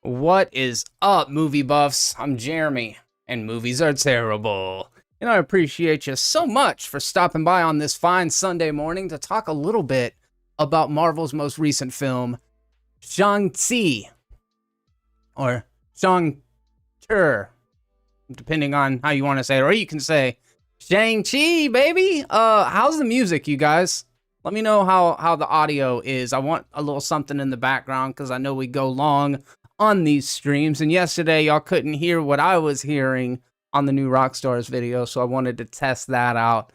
What is up, movie buffs? I'm Jeremy, and movies are terrible. And I appreciate you so much for stopping by on this fine Sunday morning to talk a little bit about Marvel's most recent film, Shang Chi, or Shang Chi, depending on how you want to say it, or you can say Shang Chi, baby. How's the music, you guys? Let me know how the audio is. I want a little something in the background because I know we go long on these streams, and yesterday y'all couldn't hear what I was hearing on the new Rockstars video, so I wanted to test that out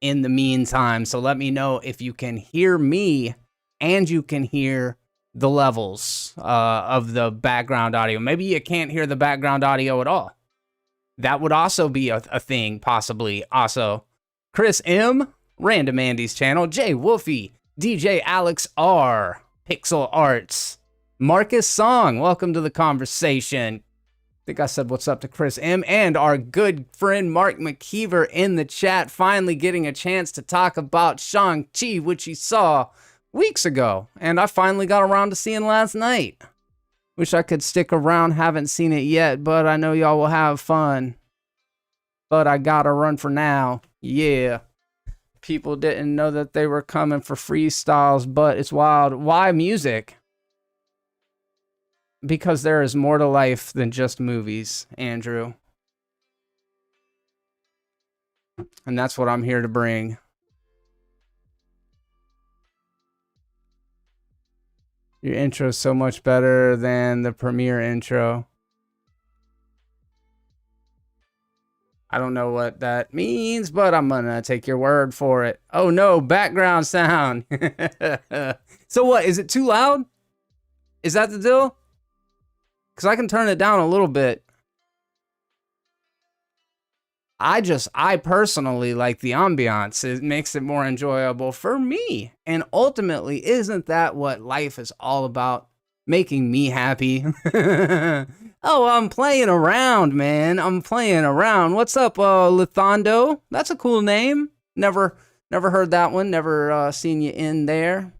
in the meantime. So let me know if you can hear me and you can hear the levels of the background audio. Maybe you can't hear the background audio at all. That would also be a thing, possibly. Also, Chris M, Random Andy's channel, Jay Wolfie, DJ Alex R, Pixel Arts, Marcus Song, welcome to the conversation. I think I said what's up to Chris M, and our good friend Mark McKeever in the chat, finally getting a chance to talk about Shang-Chi, which he saw weeks ago, and I finally got around to seeing last night. Wish I could stick around, haven't seen it yet, but I know y'all will have fun. But I gotta run for now, yeah. People didn't know that they were coming for freestyles, but it's wild. Why music? Because there is more to life than just movies, Andrew. And that's what I'm here to bring. Your intro is so much better than the premiere intro. I don't know what that means, but I'm gonna take your word for it. Oh no, background sound. So what, is it too loud? Is that the deal? Because I can turn it down a little bit. I personally like the ambiance. It makes it more enjoyable for me. And ultimately, isn't that what life is all about? Making me happy. Oh, I'm playing around, man. I'm playing around. What's up, Lithondo? That's a cool name. Never heard that one. Never seen you in there.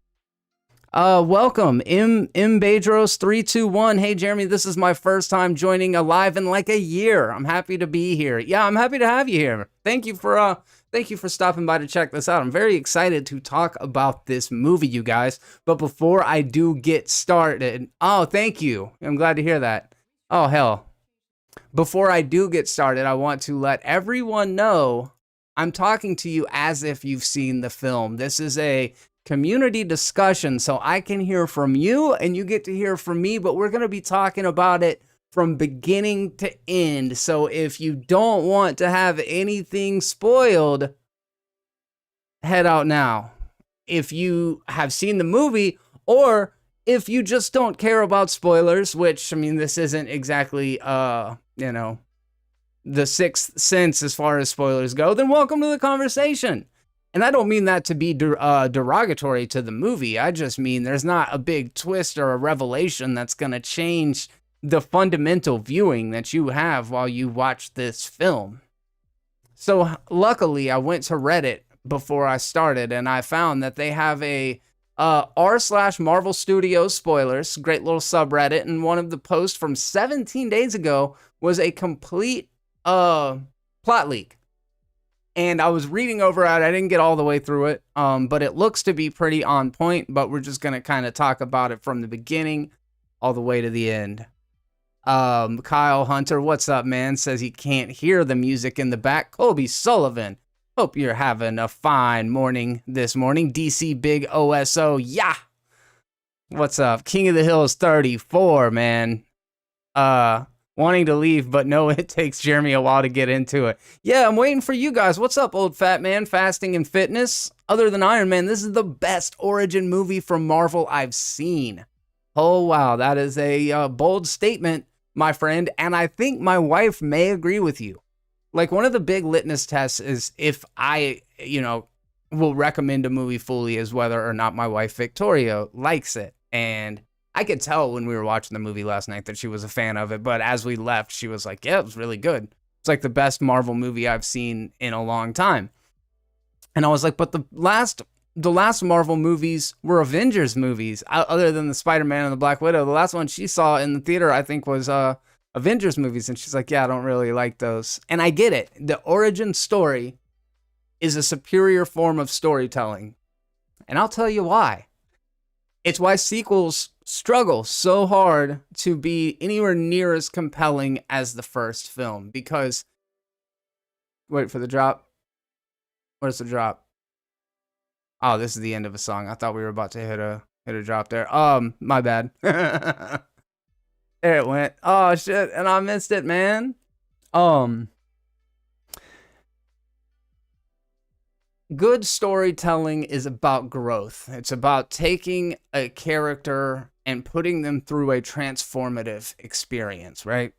Welcome, M Bedros 321. Hey, Jeremy, this is my first time joining a live in like a year. I'm happy to be here. Yeah, I'm happy to have you here. Thank you for stopping by to check this out. I'm very excited to talk about this movie, you guys. But before I do get started, oh, thank you. I'm glad to hear that. Oh, hell. Before I do get started, I want to let everyone know I'm talking to you as if you've seen the film. This is a community discussion, so I can hear from you and you get to hear from me, but we're going to be talking about it from beginning to end. So if you don't want to have anything spoiled, head out now. If you have seen the movie, or if you just don't care about spoilers, which, I mean, this isn't exactly, the Sixth Sense as far as spoilers go, then welcome to the conversation. And I don't mean that to be derogatory to the movie. I just mean there's not a big twist or a revelation that's going to change the fundamental viewing that you have while you watch this film. So luckily, I went to Reddit before I started, and I found that they have a r/Marvel Studios spoilers, great little subreddit, and one of the posts from 17 days ago was a complete plot leak. And I was reading over it. I didn't get all the way through it, but it looks to be pretty on point, but we're just going to kind of talk about it from the beginning all the way to the end. Kyle Hunter, what's up, man? Says he can't hear the music in the back. Colby Sullivan, hope you're having a fine morning this morning. DC Big OSO, yeah. What's up? King of the Hills 34, man. Wanting to leave, but no, it takes Jeremy a while to get into it. Yeah, I'm waiting for you guys. What's up, old fat man? Fasting and fitness? Other than Iron Man, this is the best origin movie from Marvel I've seen. Oh, wow. That is a bold statement, my friend. And I think my wife may agree with you. Like, one of the big litmus tests is if I, will recommend a movie fully is whether or not my wife, Victoria, likes it. And I could tell when we were watching the movie last night that she was a fan of it, but as we left, she was like, yeah, it was really good. It's like the best Marvel movie I've seen in a long time. And I was like, but the last the last Marvel movies were Avengers movies, other than the Spider-Man and the Black Widow. The last one she saw in the theater, I think, was Avengers movies. And she's like, yeah, I don't really like those. And I get it. The origin story is a superior form of storytelling. And I'll tell you why. It's why sequels struggle so hard to be anywhere near as compelling as the first film. Because, wait for the drop. Where's the drop? Oh, this is the end of a song. I thought we were about to hit a drop there. My bad. There it went. Oh shit, and I missed it, man. Good storytelling is about growth. It's about taking a character and putting them through a transformative experience, right?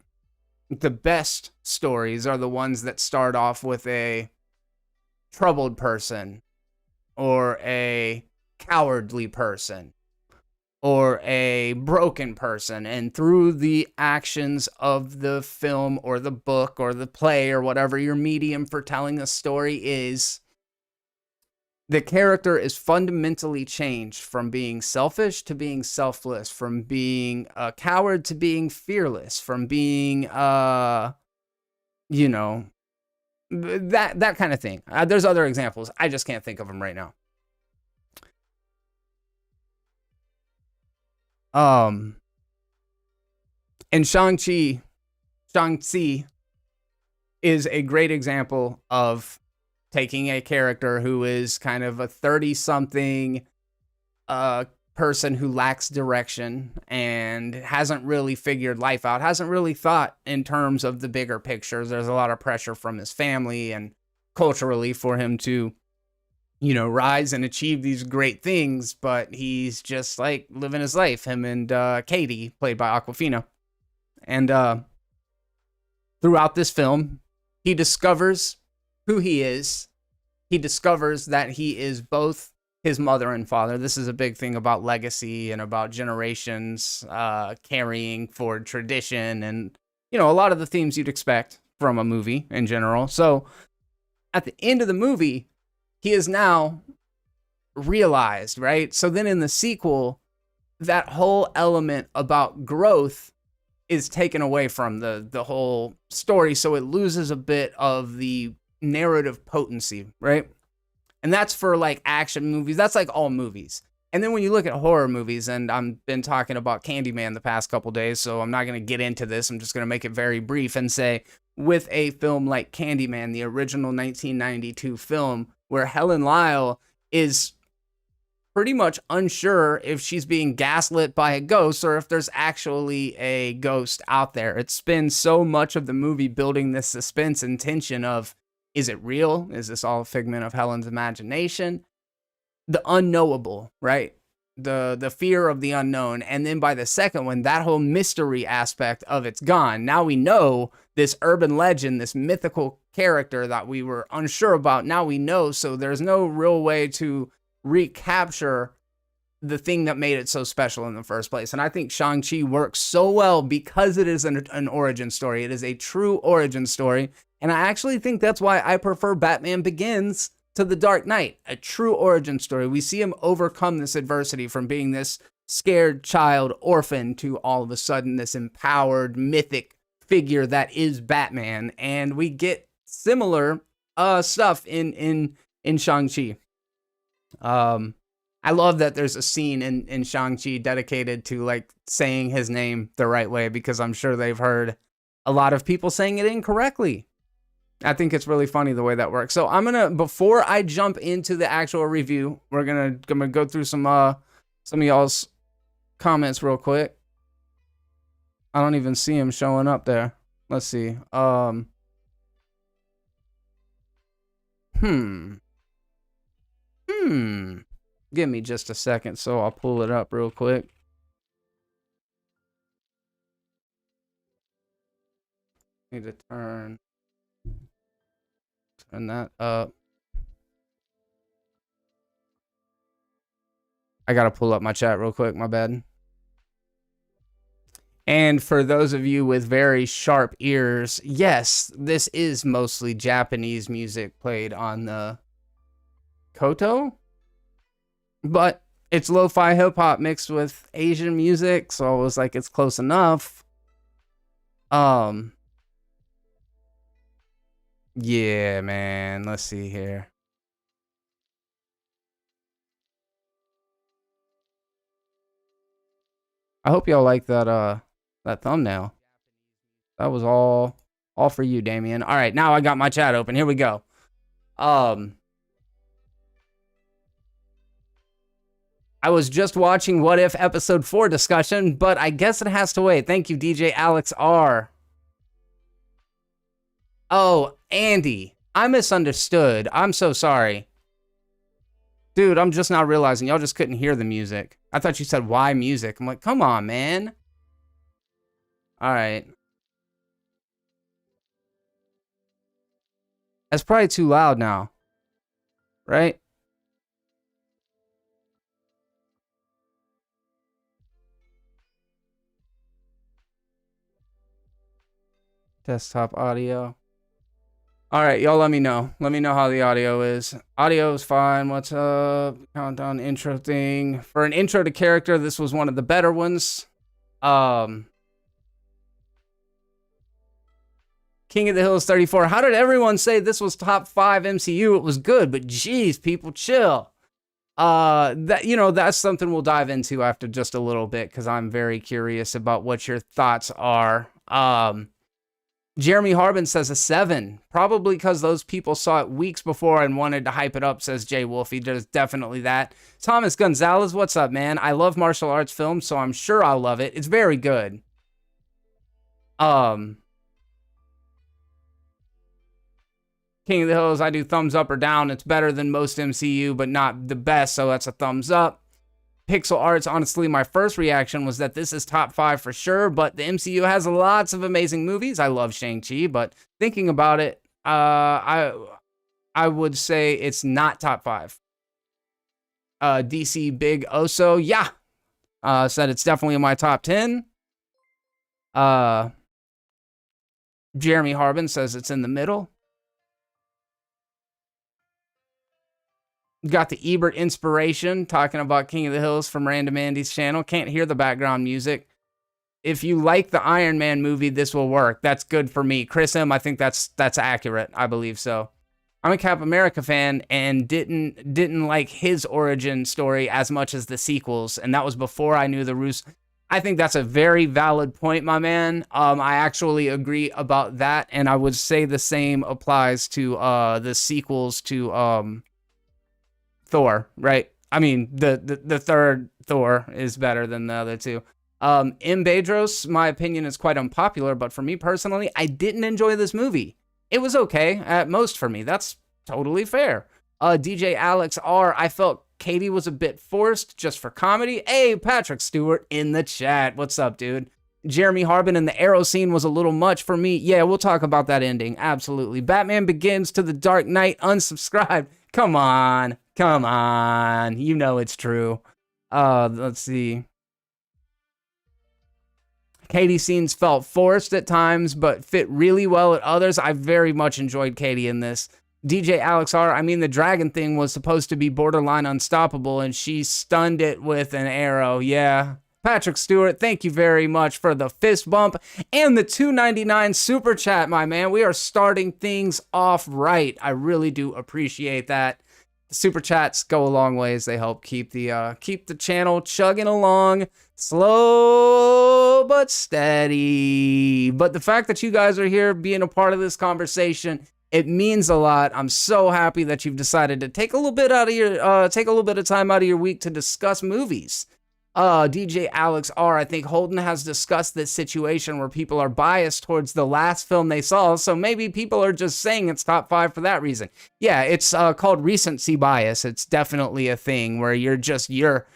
The best stories are the ones that start off with a troubled person, or a cowardly person, or a broken person. And through the actions of the film or the book or the play or whatever your medium for telling a story is, the character is fundamentally changed from being selfish to being selfless, from being a coward to being fearless, from being, that kind of thing. There's other examples. I just can't think of them right now. And Shang-Chi is a great example of taking a character who is kind of a 30-something person who lacks direction and hasn't really figured life out, hasn't really thought in terms of the bigger picture. There's a lot of pressure from his family and culturally for him to, rise and achieve these great things, but he's just like living his life. Him and Katie, played by Awkwafina. And throughout this film, he discovers who he is. He discovers that he is both his mother and father. This is a big thing about legacy and about generations carrying forward tradition and, a lot of the themes you'd expect from a movie in general. So at the end of the movie, he is now realized, right? So then in the sequel, that whole element about growth is taken away from the whole story. So it loses a bit of the narrative potency, right? And that's for like action movies. That's like all movies. And then when you look at horror movies, and I've been talking about Candyman the past couple days, so I'm not going to get into this. I'm just going to make it very brief and say, with a film like Candyman, the original 1992 film, where Helen Lyle is pretty much unsure if she's being gaslit by a ghost or if there's actually a ghost out there. It spends so much of the movie building this suspense and tension of, is it real? Is this all a figment of Helen's imagination? The unknowable, right? The fear of the unknown. And then by the second one, that whole mystery aspect of it's gone. Now we know this urban legend, this mythical character that we were unsure about. Now we know, so there's no real way to recapture the thing that made it so special in the first place. And I think Shang-Chi works so well because it is an origin story. It is a true origin story. And I actually think that's why I prefer Batman Begins to The Dark Knight, a true origin story. We see him overcome this adversity from being this scared child orphan to all of a sudden this empowered mythic figure that is Batman. And we get similar stuff in Shang-Chi. I love that there's a scene in Shang-Chi dedicated to like saying his name the right way, because I'm sure they've heard a lot of people saying it incorrectly. I think it's really funny the way that works. So I'm gonna, before I jump into the actual review, we're gonna go through some of y'all's comments real quick. I don't even see him showing up there. Let's see. Give me just a second, so I'll pull it up real quick. Need to turn that up. I gotta pull up my chat real quick, my bad. And for those of you with very sharp ears, yes, this is mostly Japanese music played on the koto. but it's lo-fi hip-hop mixed with Asian music, so I was like, it's close enough. Yeah, man, let's see here. I hope y'all like that thumbnail. That was all for you, Damien. All right, now I got my chat open. Here we go. I was just watching What If Episode 4 discussion, but I guess it has to wait. Thank you, DJ Alex R. Oh, Andy, I misunderstood. I'm so sorry. Dude, I'm just now realizing y'all just couldn't hear the music. I thought you said, why music? I'm like, come on, man. All right. That's probably too loud now. Right? Desktop audio. All right, y'all let me know. Let me know how the audio is. Audio is fine. What's up? Countdown intro thing. For an intro to character, this was one of the better ones. King of the Hills 34. How did everyone say this was top 5 MCU? It was good, but geez, people, chill. That's something we'll dive into after just a little bit, because I'm very curious about what your thoughts are. Jeremy Harbin says a 7, probably because those people saw it weeks before and wanted to hype it up, says Jay Wolfie. There's definitely that. Thomas Gonzalez, what's up, man? I love martial arts films, so I'm sure I'll love it. It's very good. King of the Hills, I do thumbs up or down. It's better than most MCU, but not the best, so that's a thumbs up. Pixel Arts, honestly, my first reaction was that this is top 5 for sure, but the MCU has lots of amazing movies. I love Shang Chi, but thinking about it, I would say it's not top 5. DC Big Oso, yeah, said it's definitely in my top 10. Jeremy Harbin says it's in the middle. Got the Ebert inspiration, talking about King of the Hills from Random Andy's channel. Can't hear the background music. If you like the Iron Man movie, this will work. That's good for me. Chris M, I think that's accurate. I believe so. I'm a Cap America fan and didn't like his origin story as much as the sequels, and that was before I knew the Russo. I think that's a very valid point, my man. I actually agree about that, and I would say the same applies to the sequels to Thor, right? I mean, the third Thor is better than the other two. M. Bedros, my opinion is quite unpopular, but for me personally, I didn't enjoy this movie. It was okay at most for me. That's totally fair. DJ Alex R, I felt Katie was a bit forced just for comedy. Hey, Patrick Stewart in the chat. What's up, dude? Jeremy Harbin in the Arrow scene was a little much for me. Yeah, we'll talk about that ending. Absolutely. Batman Begins to the Dark Knight, unsubscribed. Come on. Come on. You know it's true. Let's see. Katie scenes felt forced at times, but fit really well at others. I very much enjoyed Katie in this. DJ Alex R, I mean, the dragon thing was supposed to be borderline unstoppable, and she stunned it with an arrow. Yeah. Patrick Stewart, thank you very much for the fist bump and the $2.99 super chat, my man. We are starting things off right. I really do appreciate that. The super chats go a long ways. They help keep the channel chugging along, slow but steady. But the fact that you guys are here being a part of this conversation, it means a lot. I'm so happy that you've decided to take a little bit of time out of your week to discuss movies. DJ Alex R, I think Holden has discussed this situation where people are biased towards the last film they saw, so maybe people are just saying it's top 5 for that reason. Yeah, it's called recency bias. It's definitely a thing where you're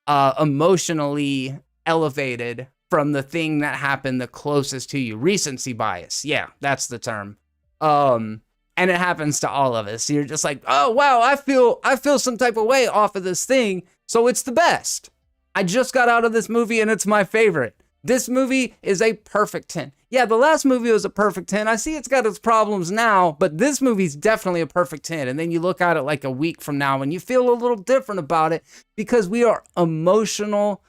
emotionally elevated from the thing that happened the closest to you. Recency bias. Yeah, that's the term. And it happens to all of us. You're just like, oh wow, I feel some type of way off of this thing, so it's the best. I just got out of this movie and it's my favorite. This movie is a perfect 10. Yeah, the last movie was a perfect 10. I see it's got its problems now, but this movie's definitely a perfect 10. And then you look at it like a week from now and you feel a little different about it because we are emotional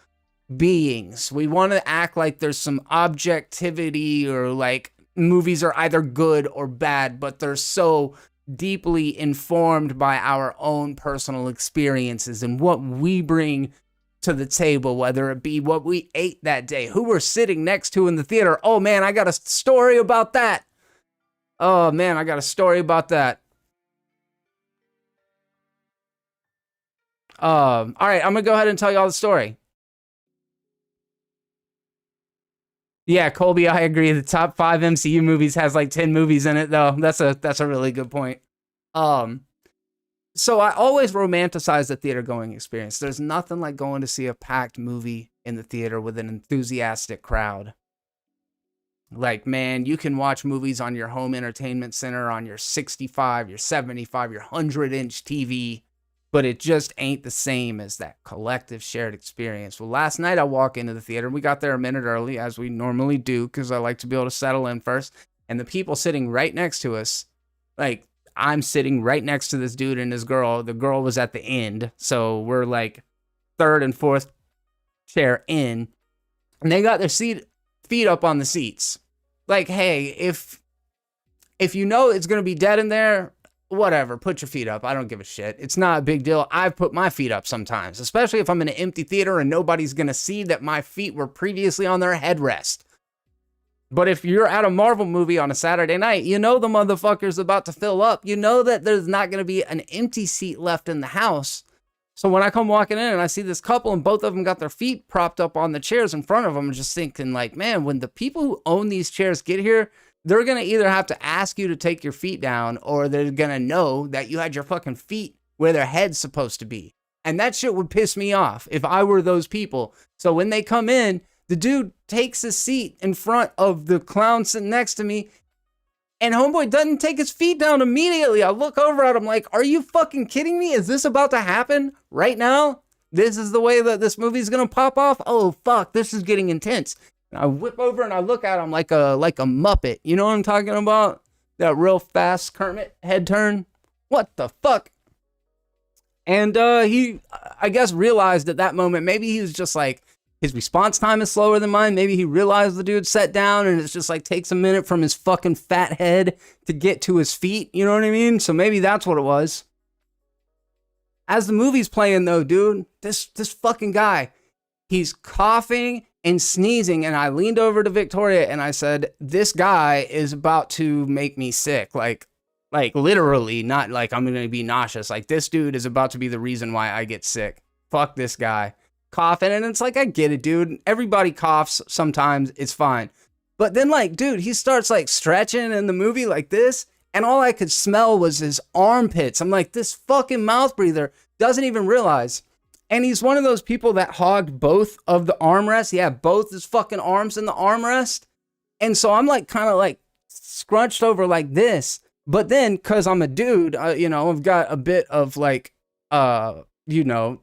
beings. We want to act like there's some objectivity or like movies are either good or bad, but they're so deeply informed by our own personal experiences and what we bring to the table, whether it be what we ate that day, who we're sitting next to in the theater. Oh man, I got a story about that. Oh man, I got a story about that. All right, I'm gonna go ahead and tell you all the story. Yeah, Colby, I agree. The top 5 MCU movies has like 10 movies in it, though. That's a really good point. Um, so I always romanticize the theater going experience. There's nothing like going to see a packed movie in the theater with an enthusiastic crowd. Like, man, you can watch movies on your home entertainment center, on your 65, your 75, your 100-inch TV, but it just ain't the same as that collective shared experience. Well, last night I walk into the theater. We got there a minute early, as we normally do, because I like to be able to settle in first. And the people sitting right next to us, like, I'm sitting right next to this dude and this girl. The girl was at the end, so we're like third and fourth chair in. And they got their feet up on the seats. Like, hey, if you know it's going to be dead in there, whatever, put your feet up. I don't give a shit. It's not a big deal. I've put my feet up sometimes, especially if I'm in an empty theater and nobody's going to see that my feet were previously on their headrest. But if you're at a Marvel movie on a Saturday night, you know the motherfucker's about to fill up. You know that there's not going to be an empty seat left in the house. So when I come walking in and I see this couple and both of them got their feet propped up on the chairs in front of them, I'm just thinking like, man, when the people who own these chairs get here, they're going to either have to ask you to take your feet down or they're going to know that you had your fucking feet where their head's supposed to be. And that shit would piss me off if I were those people. So when they come in, the dude takes his seat in front of the clown sitting next to me, and homeboy doesn't take his feet down immediately. I look over at him like, are you fucking kidding me? Is this about to happen right now? This is the way that this movie's gonna pop off? Oh, fuck, this is getting intense. And I whip over and I look at him like a Muppet. You know what I'm talking about? That real fast Kermit head turn. What the fuck? And he, I guess, realized at that moment, maybe he was just like, his response time is slower than mine. Maybe he realized the dude sat down and it's just like takes a minute from his fucking fat head to get to his feet. You know what I mean? So maybe that's what it was. As the movie's playing though, dude, this fucking guy, he's coughing and sneezing. And I leaned over to Victoria and I said, this guy is about to make me sick. Like literally, not like I'm going to be nauseous. Like this dude is about to be the reason why I get sick. Fuck this guy. Coughing, and it's like, I get it, dude. Everybody coughs sometimes. It's fine. But then, like, dude, he starts, like, stretching in the movie like this, and all I could smell was his armpits. I'm like, this fucking mouth breather doesn't even realize. And he's one of those people that hogged both of the armrests. He had both his fucking arms in the armrest. And so I'm, like, kind of, like, scrunched over like this. But then, because I'm a dude, I've got a bit of, like,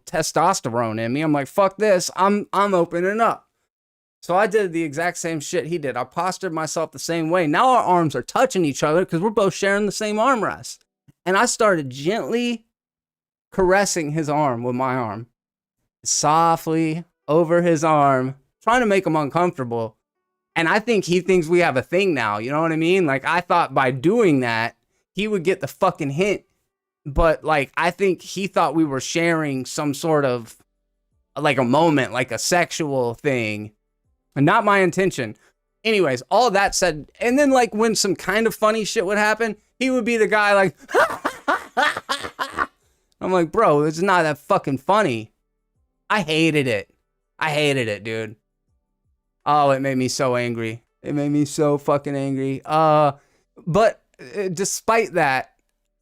testosterone in me. I'm like, fuck this. I'm opening up. So I did the exact same shit he did. I postured myself the same way. Now our arms are touching each other because we're both sharing the same armrest. And I started gently caressing his arm with my arm. Softly over his arm, trying to make him uncomfortable. And I think he thinks we have a thing now. You know what I mean? Like, I thought by doing that, he would get the fucking hint. But, like, I think he thought we were sharing some sort of, like, a moment, like a sexual thing. And not my intention. Anyways, all that said, and then, like, when some kind of funny shit would happen, he would be the guy, like, I'm like, bro, it's not that fucking funny. I hated it. I hated it, dude. Oh, it made me so angry. It made me so fucking angry. But despite that,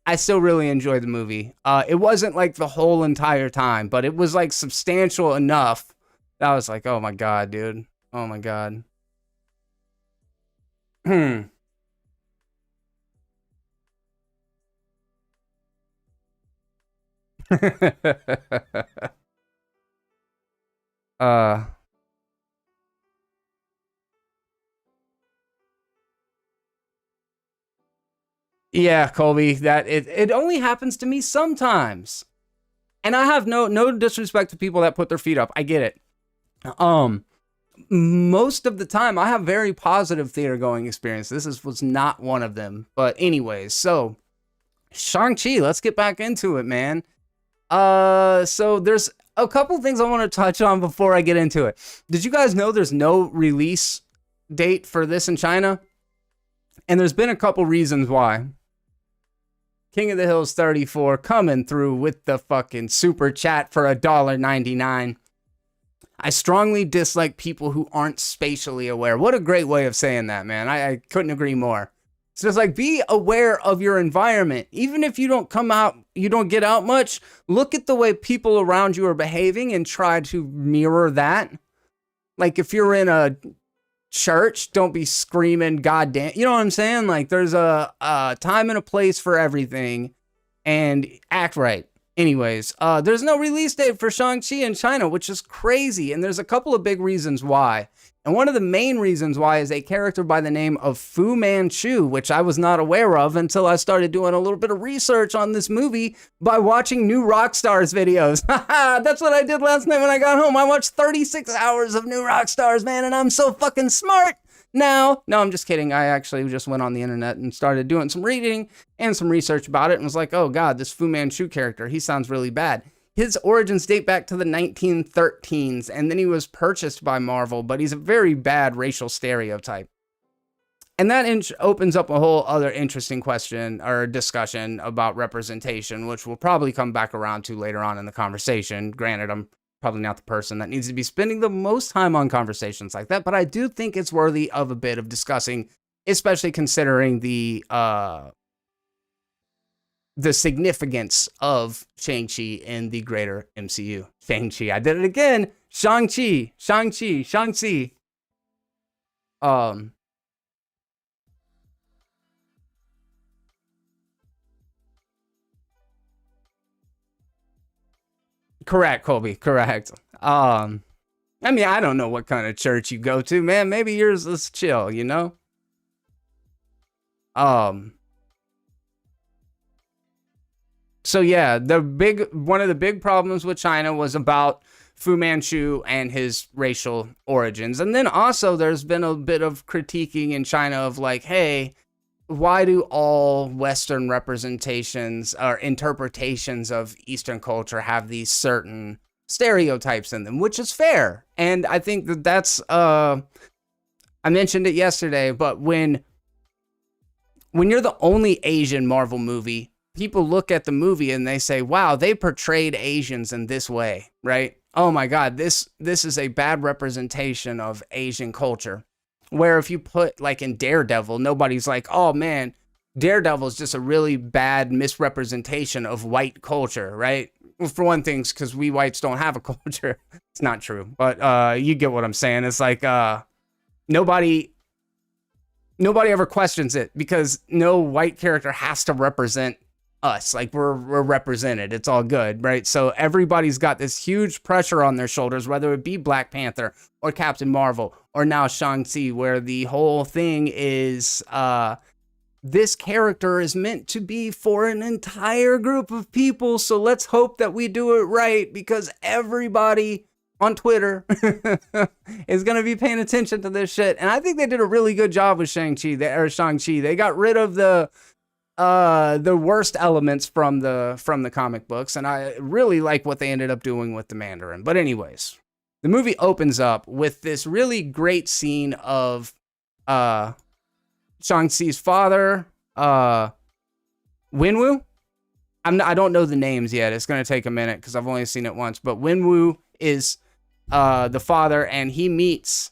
I still really enjoyed the movie. It wasn't like the whole entire time, but it was like substantial enough that I was like, oh my God, dude. Oh my God. uh, Yeah, Colby, that it only happens to me sometimes. And I have no disrespect to people that put their feet up. I get it. Most of the time I have very positive theater going experience. Was not one of them. But anyways, so Shang-Chi, let's get back into it, man. So there's a couple things I want to touch on before I get into it. Did you guys know there's no release date for this in China? And there's been a couple reasons why. King of the Hills 34 coming through with the fucking super chat for $1.99. I strongly dislike people who aren't spatially aware. What a great way of saying that, man. I couldn't agree more. So it's like, be aware of your environment. Even if you don't come out, you don't get out much, look at the way people around you are behaving and try to mirror that. Like if you're in a church, don't be screaming goddamn. You know what I'm saying? Like there's a time and a place for everything, and act right. Anyways, there's no release date for Shang-Chi in China, which is crazy. And there's a couple of big reasons why. And one of the main reasons why is a character by the name of Fu Manchu, which I was not aware of until I started doing a little bit of research on this movie by watching New Rockstars videos. That's what I did last night when I got home. I watched 36 hours of New Rockstars, man, and I'm so fucking smart now. No, I'm just kidding. I actually just went on the internet and started doing some reading and some research about it and was like, oh God, this Fu Manchu character, he sounds really bad. His origins date back to the 1913s, and then he was purchased by Marvel, but he's a very bad racial stereotype. And that opens up a whole other interesting question or discussion about representation, which we'll probably come back around to later on in the conversation. Granted, I'm probably not the person that needs to be spending the most time on conversations like that, but I do think it's worthy of a bit of discussing, especially considering the significance of Shang-Chi in the greater MCU. Shang-Chi, I did it again. Shang-Chi. Correct, Colby, correct. I mean, I don't know what kind of church you go to, man. Maybe yours is chill, you know? So yeah, one of the big problems with China was about Fu Manchu and his racial origins. And then also there's been a bit of critiquing in China of like, hey, why do all Western representations or interpretations of Eastern culture have these certain stereotypes in them, which is fair. And I think that's, I mentioned it yesterday, but when you're the only Asian Marvel movie, people look at the movie and they say, wow, they portrayed Asians in this way, right? Oh my God, this is a bad representation of Asian culture. Where if you put like in Daredevil, nobody's like, oh man, Daredevil is just a really bad misrepresentation of white culture, right? Well, for one thing, because we whites don't have a culture. It's not true, but you get what I'm saying. It's like nobody ever questions it because no white character has to represent us. Like we're represented. It's all good, right? So everybody's got this huge pressure on their shoulders, whether it be Black Panther or Captain Marvel or now Shang-Chi, where the whole thing is this character is meant to be for an entire group of people. So let's hope that we do it right because everybody on Twitter is going to be paying attention to this shit. And I think they did a really good job with Shang-Chi. They got rid of the worst elements from the comic books, and I really like what they ended up doing with the Mandarin. But anyways, the movie opens up with this really great scene of Shang-Chi's father, Wenwu. I don't know the names yet. It's going to take a minute because I've only seen it once. But Wenwu is the father, and he meets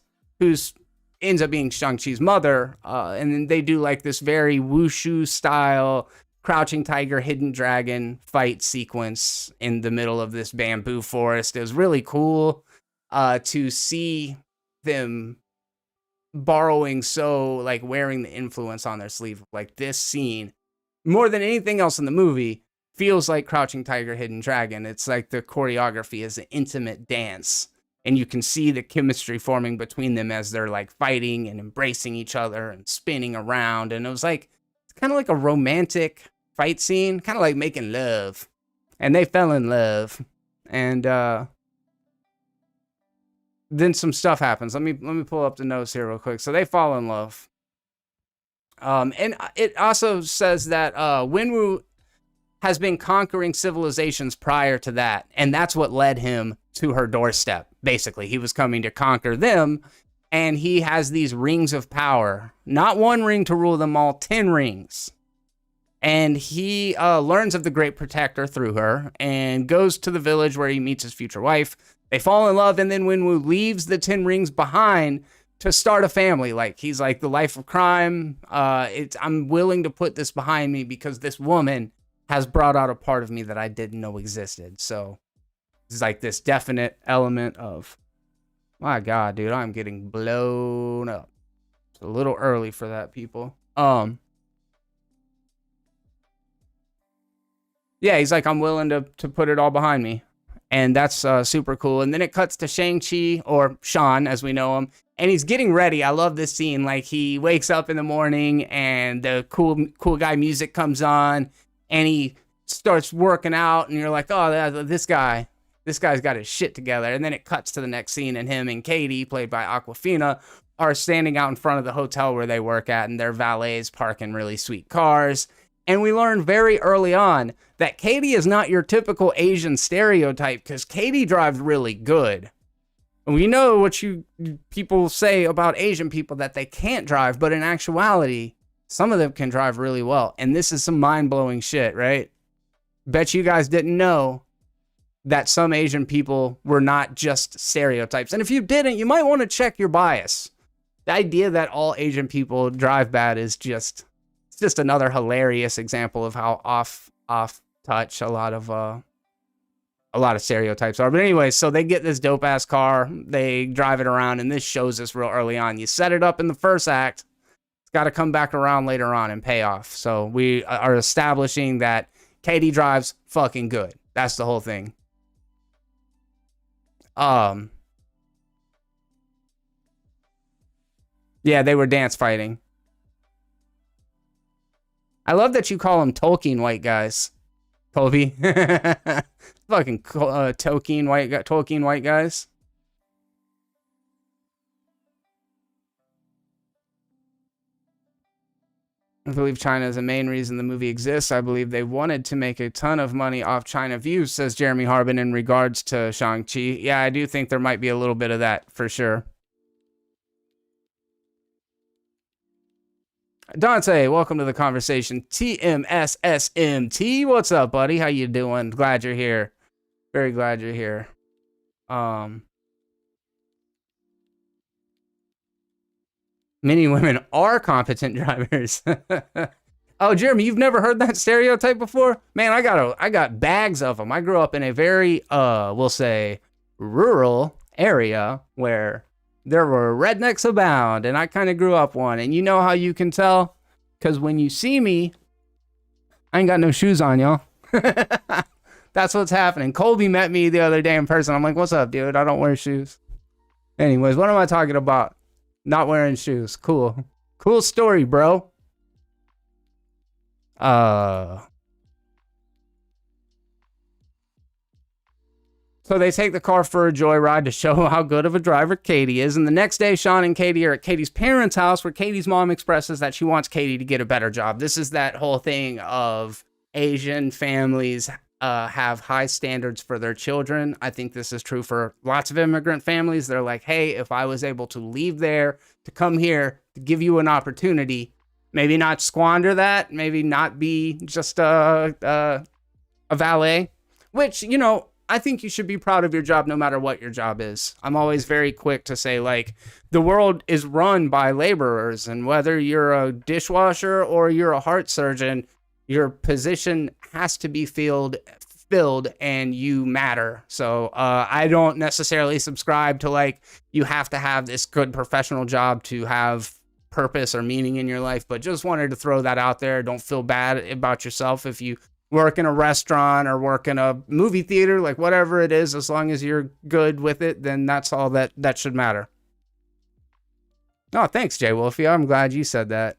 ends up being Shang-Chi's mother, and then they do like this very wushu style crouching tiger, hidden dragon fight sequence in the middle of this bamboo forest. It was really cool to see them wearing the influence on their sleeve. Like this scene, more than anything else in the movie, feels like Crouching Tiger, Hidden Dragon. It's like the choreography is an intimate dance. And you can see the chemistry forming between them as they're like fighting and embracing each other and spinning around. And it was like, It's kind of like a romantic fight scene, kind of like making love. And they fell in love. And then some stuff happens. Let me pull up the notes here real quick. So they fall in love. And it also says that Wenwu has been conquering civilizations prior to that, and that's what led him to her doorstep. Basically, he was coming to conquer them, and he has these rings of power. Not one ring to rule them all, 10 rings. And he learns of the Great Protector through her and goes to the village where he meets his future wife. They fall in love, and then Wenwu leaves the 10 rings behind to start a family. Like, he's like, the life of crime, I'm willing to put this behind me because this woman has brought out a part of me that I didn't know existed. So it's like this definite element of, my God, dude, I'm getting blown up. It's a little early for that, people. Yeah, he's like, I'm willing to put it all behind me. And that's super cool. And then it cuts to Shang Chi, or Sean as we know him, and he's getting ready. I love this scene. Like, he wakes up in the morning and the cool guy music comes on, and he starts working out, and you're like, oh, this guy's got his shit together. And then it cuts to the next scene, and him and Katie, played by Awkwafina, are standing out in front of the hotel where they work at, and their valets parking really sweet cars. And we learn very early on that Katie is not your typical Asian stereotype, because Katie drives really good. And we know what people say about Asian people, that they can't drive, but in actuality, some of them can drive really well. And this is some mind-blowing shit, right? Bet you guys didn't know that some Asian people were not just stereotypes. And if you didn't, you might want to check your bias. The idea that all Asian people drive bad is just another hilarious example of how off touch a lot of stereotypes are. But anyway, so they get this dope ass car, they drive it around, and this shows us real early on. You set it up in the first act, it's got to come back around later on and pay off. So we are establishing that Katie drives fucking good. That's the whole thing. Yeah, they were dance fighting. I love that you call them Tolkien white guys, Toby. Fucking Tolkien white guys. I believe China is the main reason the movie exists. I believe they wanted to make a ton of money off China views, says Jeremy Harbin in regards to Shang-Chi. Yeah, I do think there might be a little bit of that for sure. Dante, welcome to the conversation. TMSSMT, what's up, buddy? How you doing? Glad you're here. Very glad you're here. Many women are competent drivers. Oh, Jeremy, you've never heard that stereotype before? Man, I got bags of them. I grew up in a very, we'll say, rural area where there were rednecks abound, and I kind of grew up one. And you know how you can tell? Because when you see me, I ain't got no shoes on, y'all. That's what's happening. Colby met me the other day in person. I'm like, what's up, dude? I don't wear shoes. Anyways, what am I talking about? Not wearing shoes. Cool. Cool story, bro. So they take the car for a joyride to show how good of a driver Katie is. And the next day, Sean and Katie are at Katie's parents' house, where Katie's mom expresses that she wants Katie to get a better job. This is that whole thing of Asian families have high standards for their children. I think this is true for lots of immigrant families. They're like, hey, if I was able to leave there to come here to give you an opportunity, maybe not squander that, maybe not be just a valet, which, you know, I think you should be proud of your job no matter what your job is. I'm always very quick to say, like, the world is run by laborers, and whether you're a dishwasher or you're a heart surgeon, your position has to be filled and you matter. So I don't necessarily subscribe to, like, you have to have this good professional job to have purpose or meaning in your life, but just wanted to throw that out there. Don't feel bad about yourself if you work in a restaurant or work in a movie theater, like whatever it is, as long as you're good with it, then that's all that should matter. Oh, thanks, Jay Wolfie. I'm glad you said that.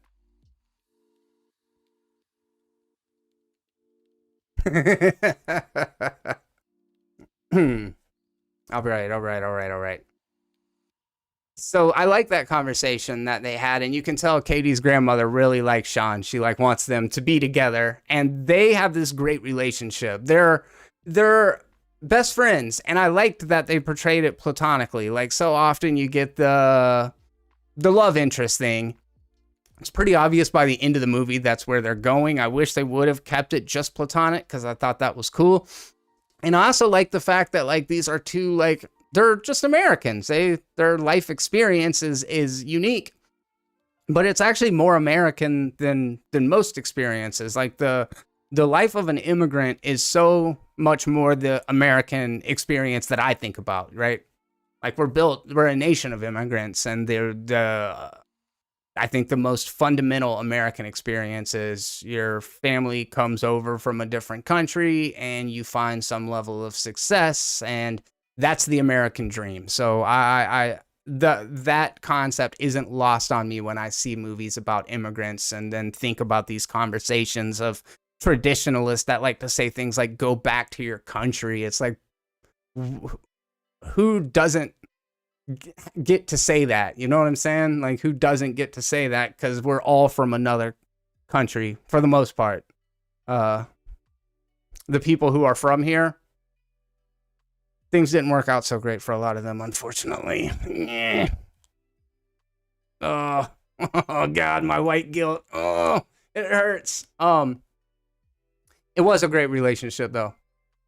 All right, all right, all right, all right. So I like that conversation that they had, and you can tell Katie's grandmother really likes Sean. She like wants them to be together, and they have this great relationship. They're best friends, and I liked that they portrayed it platonically. Like so often you get the love interest thing. It's pretty obvious by the end of the movie that's where they're going. I wish they would have kept it just platonic because I thought that was cool. And I also like the fact that like these are two like they're just Americans. Their life experience is unique, but it's actually more American than most experiences. Like the life of an immigrant is so much more the American experience that I think about, right? Like we're a nation of immigrants, and they're the I think the most fundamental American experience is your family comes over from a different country and you find some level of success, and that's the American dream. So that concept isn't lost on me when I see movies about immigrants and then think about these conversations of traditionalists that like to say things like go back to your country. It's like who doesn't get to say that? You know what I'm saying? Like who doesn't get to say that? Because we're all from another country for the most part. The people who are from here, things didn't work out so great for a lot of them, unfortunately. Oh, oh God, my white guilt. Oh, it hurts. It was a great relationship though.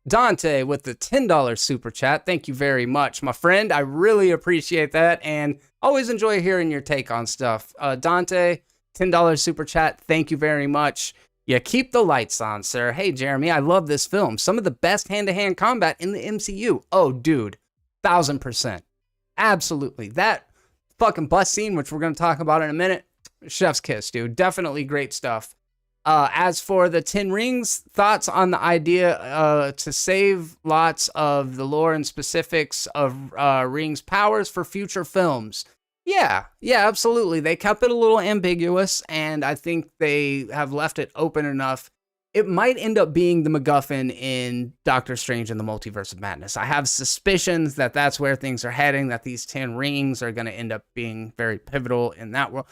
Dante with the $10 super chat. Thank you very much, my friend. I really appreciate that and always enjoy hearing your take on stuff. Dante, $10 super chat. Thank you very much. Yeah, keep the lights on, sir. Hey, Jeremy, I love this film. Some of the best hand-to-hand combat in the MCU. Oh, dude, 1000%. Absolutely. That fucking bus scene, which we're going to talk about in a minute, chef's kiss, dude. Definitely great stuff. As for the 10 Rings, thoughts on the idea to save lots of the lore and specifics of Rings' powers for future films? Yeah, absolutely. They kept it a little ambiguous, and I think they have left it open enough. It might end up being the MacGuffin in Doctor Strange and the Multiverse of Madness. I have suspicions that that's where things are heading, that these 10 Rings are going to end up being very pivotal in that world.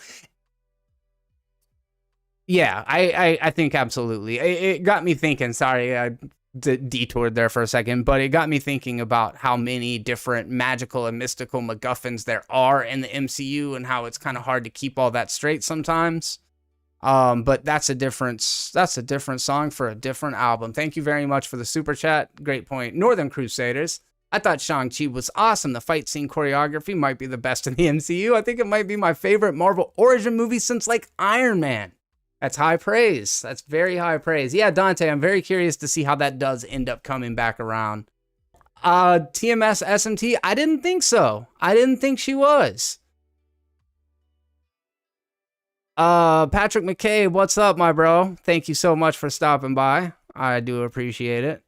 Yeah, I think absolutely. It got me thinking. Sorry, I detoured there for a second, but it got me thinking about how many different magical and mystical MacGuffins there are in the MCU and how it's kind of hard to keep all that straight sometimes. But that's a different song for a different album. Thank you very much for the super chat. Great point. Northern Crusaders. I thought Shang Chi was awesome. The fight scene choreography might be the best in the MCU. I think it might be my favorite Marvel origin movie since like Iron Man. That's high praise. That's very high praise. Yeah, Dante, I'm very curious to see how that does end up coming back around. TMS SMT, I didn't think so. I didn't think she was. Patrick McCabe, what's up, my bro? Thank you so much for stopping by. I do appreciate it.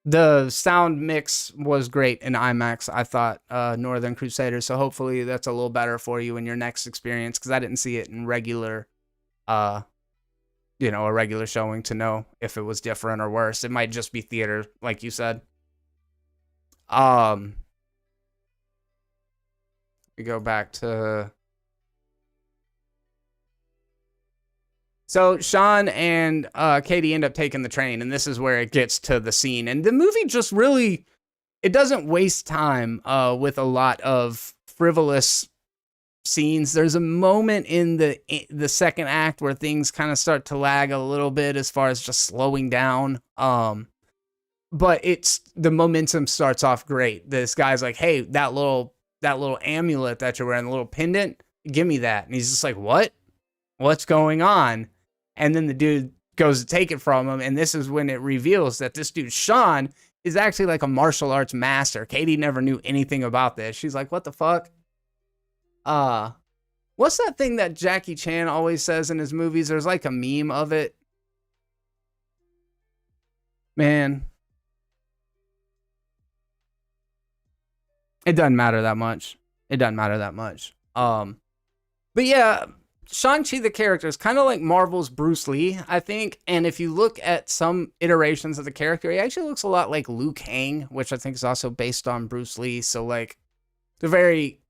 The sound mix was great in IMAX, I thought, Northern Crusaders, so hopefully that's a little better for you in your next experience, because I didn't see it in regular, a regular showing to know if it was different or worse. It might just be theater, like you said. We go back to... So Sean and Katie end up taking the train, and this is where it gets to the scene. And the movie just really, it doesn't waste time with a lot of frivolous scenes. There's a moment in the second act where things kind of start to lag a little bit as far as just slowing down. But the momentum starts off great. This guy's like, hey, that little amulet that you're wearing, the little pendant, give me that. And he's just like, what? What's going on? And then the dude goes to take it from him, and this is when it reveals that this dude, Sean, is actually like a martial arts master. Katie never knew anything about this. She's like, what the fuck? What's that thing that Jackie Chan always says in his movies? There's like a meme of it. Man. It doesn't matter that much. But yeah, Shang-Chi the character is kind of like Marvel's Bruce Lee, I think. And if you look at some iterations of the character, he actually looks a lot like Liu Kang, which I think is also based on Bruce Lee. So like the very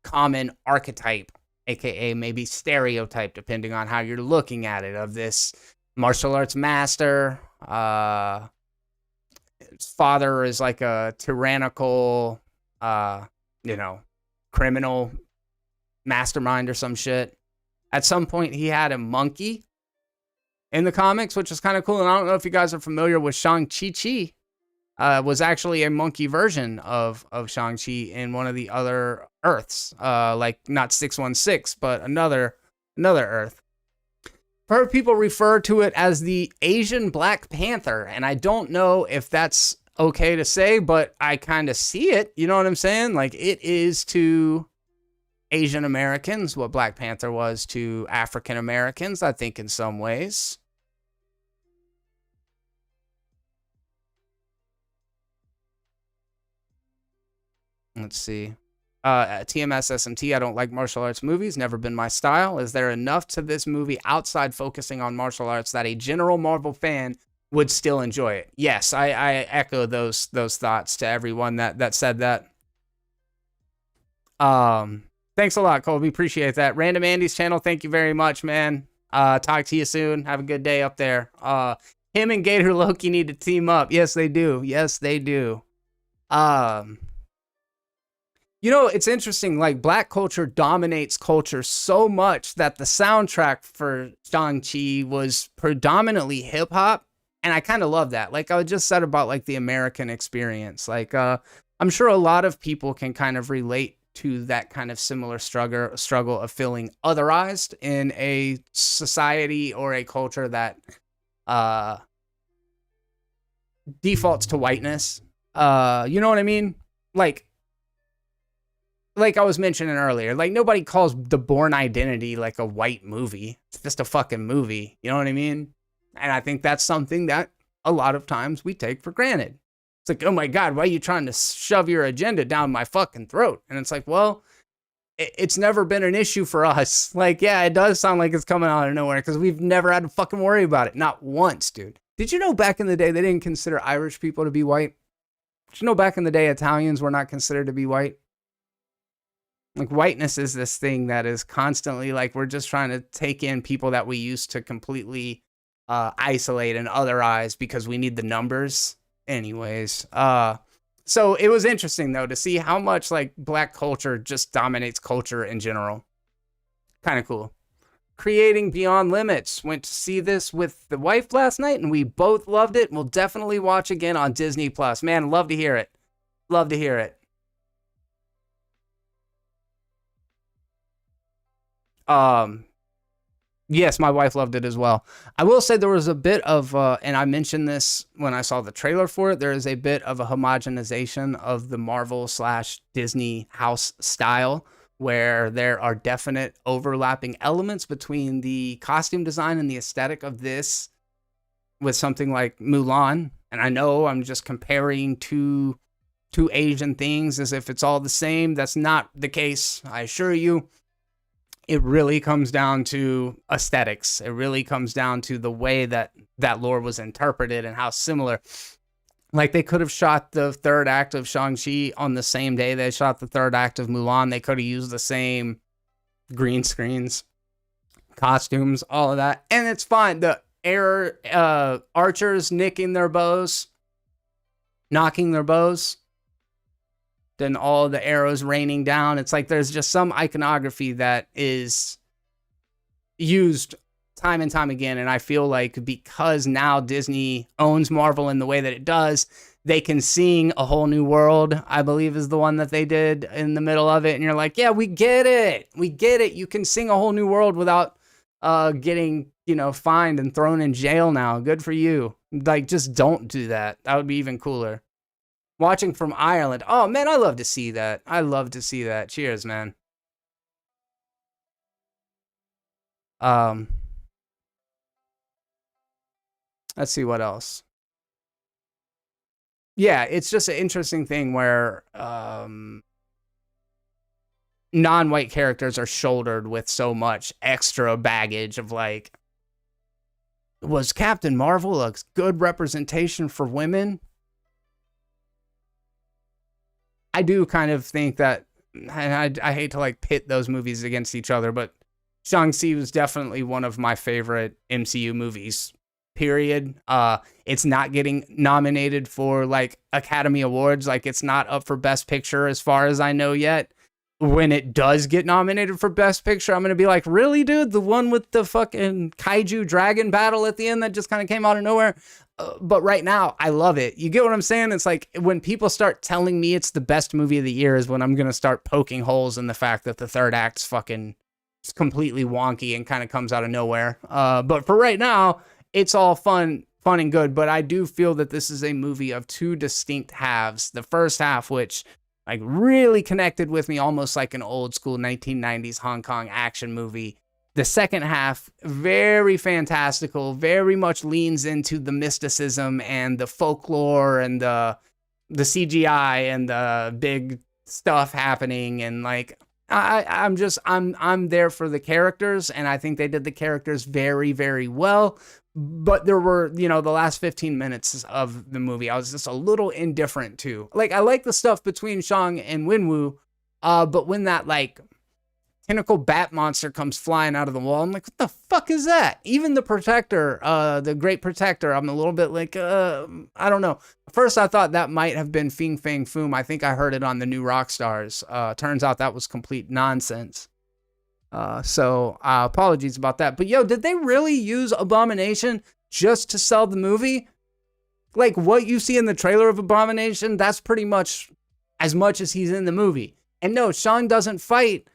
common archetype, aka maybe stereotype, depending on how you're looking at it, of this martial arts master. His father is like a tyrannical, criminal mastermind or some shit. At some point, he had a monkey in the comics, which is kind of cool. And I don't know if you guys are familiar with Shang-Chi. Was actually a monkey version of Shang-Chi in one of the other Earths. Like not 616, but another Earth. I've heard people refer to it as the Asian Black Panther, and I don't know if that's okay to say, but I kind of see it. You know what I'm saying? Like, it is to Asian Americans what Black Panther was to African Americans, I think, in some ways. Let's see. TMS SMT, I don't like martial arts movies. Never been my style. Is there enough to this movie outside focusing on martial arts that a general Marvel fan would still enjoy it? Yes, I echo those thoughts to everyone that said that. Thanks a lot, Colby. Appreciate that. Random Andy's channel, thank you very much, man. Talk to you soon. Have a good day up there. Him and Gator Loki need to team up. Yes, they do. Yes, they do. You know, it's interesting, like, Black culture dominates culture so much that the soundtrack for Shang-Chi was predominantly hip-hop, and I kind of love that. Like I just said about, like, the American experience. Like, I'm sure a lot of people can kind of relate to that kind of similar struggle of feeling otherized in a society or a culture that defaults to whiteness. You know what I mean? Like I was mentioning earlier, like nobody calls The Bourne Identity like a white movie. It's just a fucking movie. You know what I mean? And I think that's something that a lot of times we take for granted. It's like, oh my God, why are you trying to shove your agenda down my fucking throat? And it's like, well, it's never been an issue for us. Like, yeah, it does sound like it's coming out of nowhere because we've never had to fucking worry about it. Not once, dude. Did you know back in the day they didn't consider Irish people to be white? Did you know back in the day Italians were not considered to be white? Like, whiteness is this thing that is constantly, like, we're just trying to take in people that we used to completely isolate and otherize because we need the numbers. Anyways, so it was interesting, though, to see how much, like, Black culture just dominates culture in general. Kind of cool. Creating Beyond Limits. Went to see this with the wife last night, and we both loved it. We'll definitely watch again on Disney+. Man, love to hear it. Love to hear it. Yes, my wife loved it as well. I will say there was a bit of, and I mentioned this when I saw the trailer for it, there is a bit of a homogenization of the Marvel/Disney house style, where there are definite overlapping elements between the costume design and the aesthetic of this with something like Mulan. And I know I'm just comparing two Asian things as if it's all the same. That's not the case, I assure you. It really comes down to aesthetics. It really comes down to the way that lore was interpreted and how similar. Like, they could have shot the third act of Shang-Chi on the same day they shot the third act of Mulan. They could have used the same green screens, costumes, all of that. And it's fine. The archers knocking their bows. Then all the arrows raining down. It's like there's just some iconography that is used time and time again. And I feel like because now Disney owns Marvel in the way that it does, they can sing A Whole New World, I believe is the one that they did in the middle of it. And you're like, yeah, we get it. We get it. You can sing A Whole New World without getting, fined and thrown in jail now. Good for you. Like, just don't do that. That would be even cooler. Watching from Ireland. Oh, man, I love to see that. I love to see that. Cheers, man. Let's see what else. Yeah, it's just an interesting thing where non-white characters are shouldered with so much extra baggage of like, was Captain Marvel a good representation for women? I do kind of think that, and I hate to like pit those movies against each other, but Shang-Chi was definitely one of my favorite MCU movies, period. It's not getting nominated for like Academy Awards. Like it's not up for Best Picture as far as I know yet. When it does get nominated for Best Picture, I'm going to be like, really, dude? The one with the fucking kaiju dragon battle at the end that just kind of came out of nowhere? But right now, I love it. You get what I'm saying? It's like when people start telling me it's the best movie of the year is when I'm going to start poking holes in the fact that the third act's fucking completely wonky and kind of comes out of nowhere. But for right now, it's all fun and good. But I do feel that this is a movie of two distinct halves. The first half, which like really connected with me almost like an old school 1990s Hong Kong action movie. The second half, very fantastical, very much leans into the mysticism and the folklore and the CGI and the big stuff happening. And like, I'm there for the characters, and I think they did the characters very, very well. But there were, the last 15 minutes of the movie, I was just a little indifferent to. Like, I like the stuff between Shang and Wenwu, but when that, like, tentacle bat monster comes flying out of the wall, I'm like, what the fuck is that? Even the Protector, the Great Protector, I'm a little bit like, I don't know. First, I thought that might have been Fing Fang Foom. I think I heard it on the New Rockstars. Turns out that was complete nonsense. So apologies about that. But yo, did they really use Abomination just to sell the movie? Like what you see in the trailer of Abomination, that's pretty much as he's in the movie. And no, Shang doesn't fight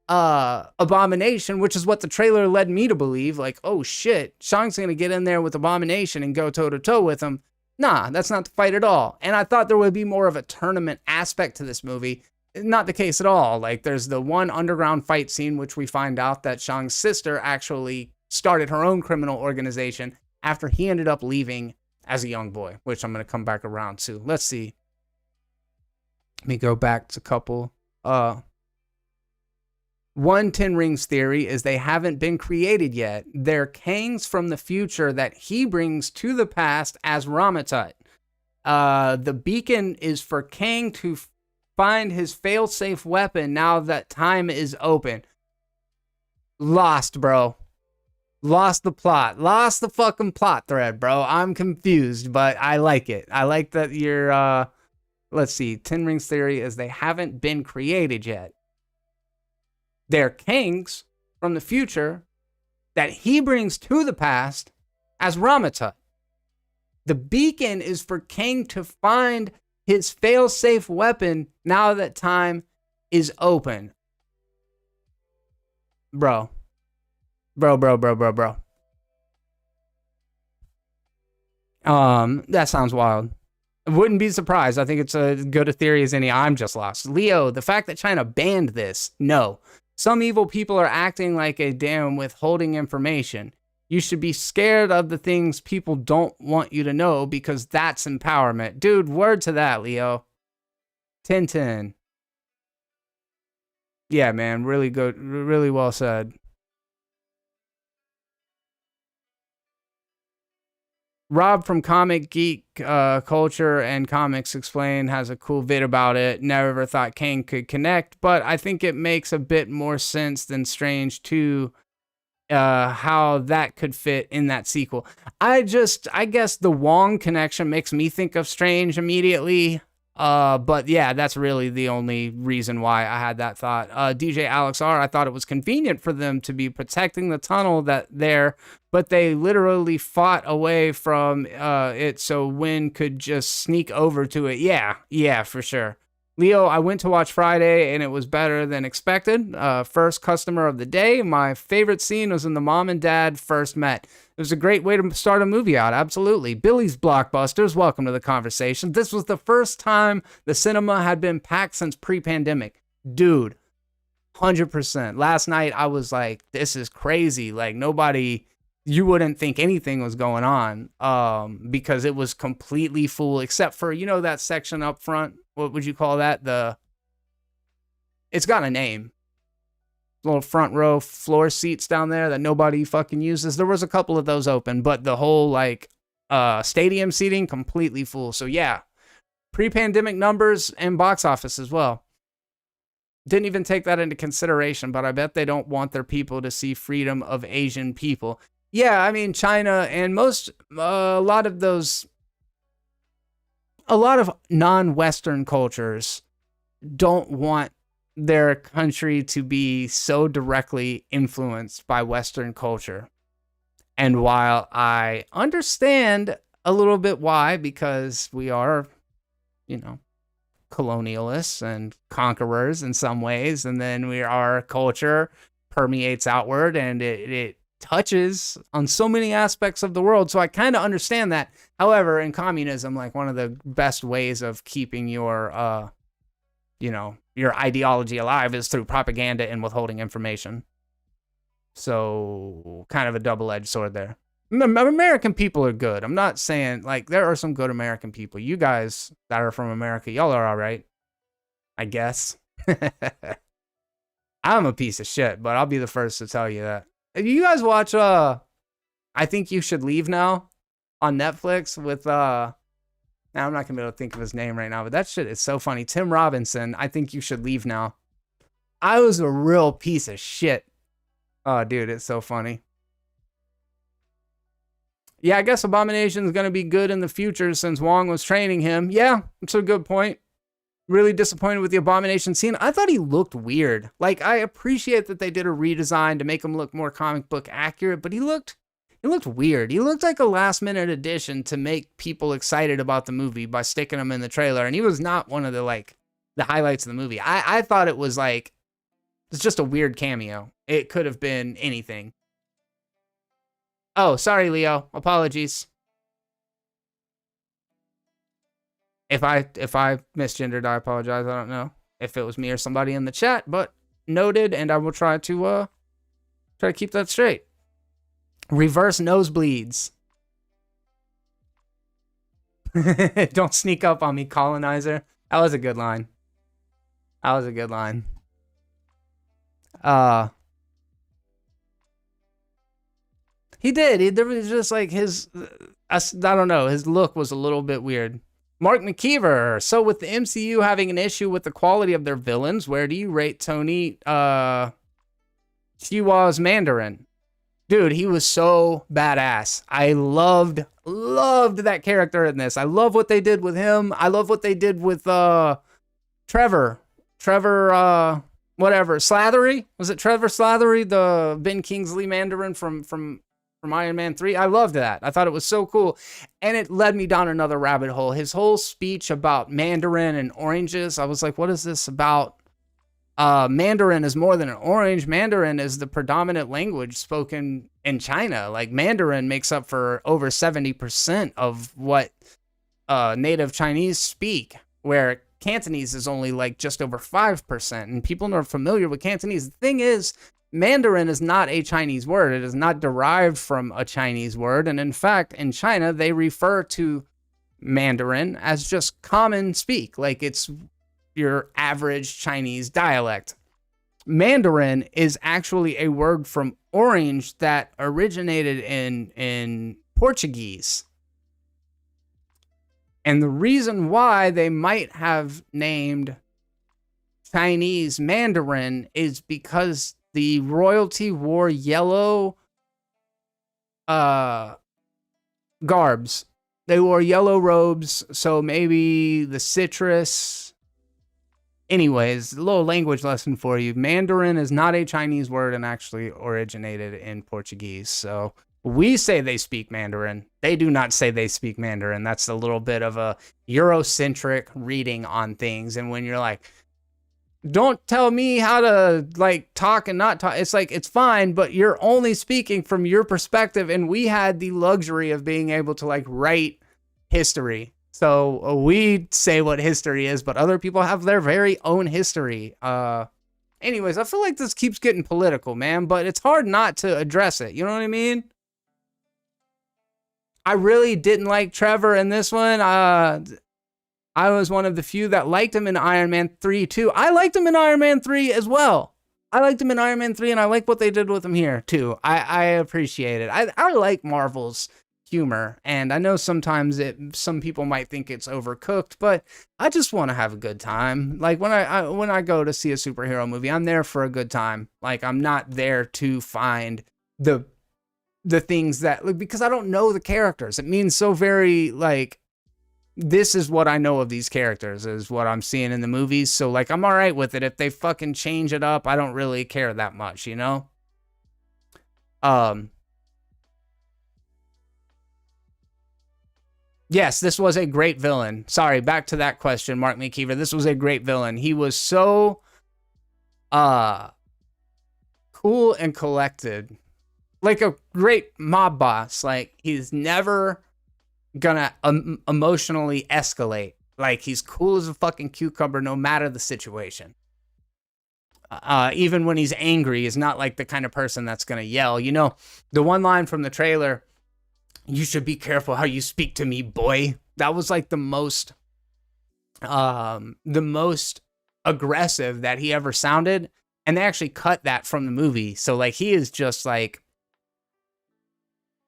Abomination, which is what the trailer led me to believe. Like, oh shit, Shang's gonna get in there with Abomination and go toe to toe with him. Nah, that's not the fight at all. And I thought there would be more of a tournament aspect to this movie. Not the case at all. Like, there's the one underground fight scene, which we find out that Shang's sister actually started her own criminal organization after he ended up leaving as a young boy, which I'm going to come back around to. Let's see. Let me go back to a couple. One Ten Rings theory is they haven't been created yet. They're Kangs from the future that he brings to the past as Ramatut. The beacon is for Kang to find his fail-safe weapon now that time is open. Lost, bro. Lost the plot. Lost the fucking plot thread, bro. I'm confused, but I like it. I like that you're, let's see. Ten Rings theory is they haven't been created yet. They're Kangs from the future that he brings to the past as Ramatut. The beacon is for Kang to find his fail-safe weapon now that time is open. Bro. That sounds wild. I wouldn't be surprised. I think it's as good a theory as any. I'm just lost. Leo, the fact that China banned this, no. Some evil people are acting like a damn withholding information. You should be scared of the things people don't want you to know because that's empowerment. Dude, word to that, Leo. 10-10. Yeah, man, really good. Really well said. Rob from Comic Geek Culture and Comics Explained has a cool vid about it. Never thought Kang could connect, but I think it makes a bit more sense than Strange 2. How that could fit in that sequel. I guess the Wong connection makes me think of Strange immediately. But yeah, that's really the only reason why I had that thought. DJ Alex R, I thought it was convenient for them to be protecting the tunnel but they literally fought away from it so Wynn could just sneak over to it. Yeah, for sure. Leo, I went to watch Friday and it was better than expected. First customer of the day. My favorite scene was when the mom and dad first met. It was a great way to start a movie out, absolutely. Billy's Blockbusters, welcome to the conversation. This was the first time the cinema had been packed since pre-pandemic. Dude, 100%. Last night I was like, this is crazy. Like you wouldn't think anything was going on because it was completely full except for, that section up front. What would you call that? It's got a name. little front row floor seats down there that nobody fucking uses. There was a couple of those open, but the whole like stadium seating completely full. So yeah, pre-pandemic numbers and box office as well. Didn't even take that into consideration, but I bet they don't want their people to see freedom of Asian people. Yeah, I mean, China and a lot of non-Western cultures don't want their country to be so directly influenced by Western culture. And while I understand a little bit why, because we are, colonialists and conquerors in some ways, and then our culture permeates outward and it touches on so many aspects of the world. So I kind of understand that. However, in communism, like one of the best ways of keeping your ideology alive is through propaganda and withholding information. So kind of a double-edged sword there. American people are good. I'm not saying, like, there are some good American people. You guys that are from America, y'all are all right, I guess. I'm a piece of shit, but I'll be the first to tell you that. You guys watch I Think You Should Leave Now on Netflix with now I'm not gonna be able to think of his name right now, but that shit is so funny. Tim Robinson, I Think You Should Leave Now. I was a real piece of shit. Oh, dude, it's so funny. Yeah, I guess Abomination is going to be good in the future since Wong was training him. Yeah, it's a good point. Really disappointed with the Abomination scene. I thought he looked weird. Like, I appreciate that they did a redesign to make him look more comic book accurate, but he looked weird. He looked like a last-minute addition to make people excited about the movie by sticking him in the trailer, and he was not one of the highlights of the movie. I thought it was it's just a weird cameo. It could have been anything. Oh, sorry, Leo. Apologies. If I misgendered, I apologize. I don't know if it was me or somebody in the chat, but noted, and I will try to keep that straight. Reverse nosebleeds. Don't sneak up on me, colonizer. That was a good line. He did. There was just like I don't know, his look was a little bit weird. Mark McKeever. So with the MCU having an issue with the quality of their villains, where do you rate Tony Chihuahua's Mandarin? Dude, he was so badass. I loved that character in this. I love what they did with him. I love what they did with Trevor, whatever, Slattery? Was it Trevor Slattery, the Ben Kingsley Mandarin from Iron Man 3? I loved that. I thought it was so cool. And it led me down another rabbit hole. His whole speech about Mandarin and oranges, I was like, what is this about? Mandarin is more than an orange. Mandarin is the predominant language spoken in China. Like, Mandarin makes up for over 70% of what native Chinese speak, where Cantonese is only like just over 5%. And people are familiar with Cantonese. The thing is, Mandarin is not a Chinese word. It is not derived from a Chinese word. And in fact, in China, they refer to Mandarin as just common speak, like it's your average Chinese dialect. Mandarin is actually a word from orange that originated in Portuguese. And the reason why they might have named Chinese Mandarin is because the royalty wore yellow garbs. They wore yellow robes, so maybe the citrus. Anyways, a little language lesson for you. Mandarin is not a Chinese word and actually originated in Portuguese. So we say they speak Mandarin. They do not say they speak Mandarin. That's a little bit of a Eurocentric reading on things. And when you're like, don't tell me how to like talk and not talk. It's like, it's fine, but you're only speaking from your perspective. And we had the luxury of being able to like write history. So we say what history is, but other people have their very own history. Anyways, I feel like this keeps getting political, man, but it's hard not to address it. You know what I mean? I really didn't like Trevor in this one. I was one of the few that liked him in Iron Man 3 too. I liked him in Iron Man 3 as well. I liked him in Iron Man 3, and I like what they did with him here, too. I appreciate it. I like Marvel's humor, and I know sometimes some people might think it's overcooked, but I just want to have a good time. Like, when I go to see a superhero movie, I'm there for a good time. Like, I'm not there to find the things that, like, because I don't know the characters. It means so very, like, this is what I know of these characters, is what I'm seeing in the movies. So, like, I'm all right with it. If they fucking change it up, I don't really care that much, you know? Yes, this was a great villain. Sorry, back to that question, Mark McKeever. This was a great villain. He was so, cool and collected. Like a great mob boss. Like, he's never gonna emotionally escalate. Like, he's cool as a fucking cucumber no matter the situation. Even when he's angry, he's not like the kind of person that's gonna yell. You know, the one line from the trailer, "You should be careful how you speak to me, boy." That was like the most aggressive that he ever sounded. And they actually cut that from the movie. So, like, he is just like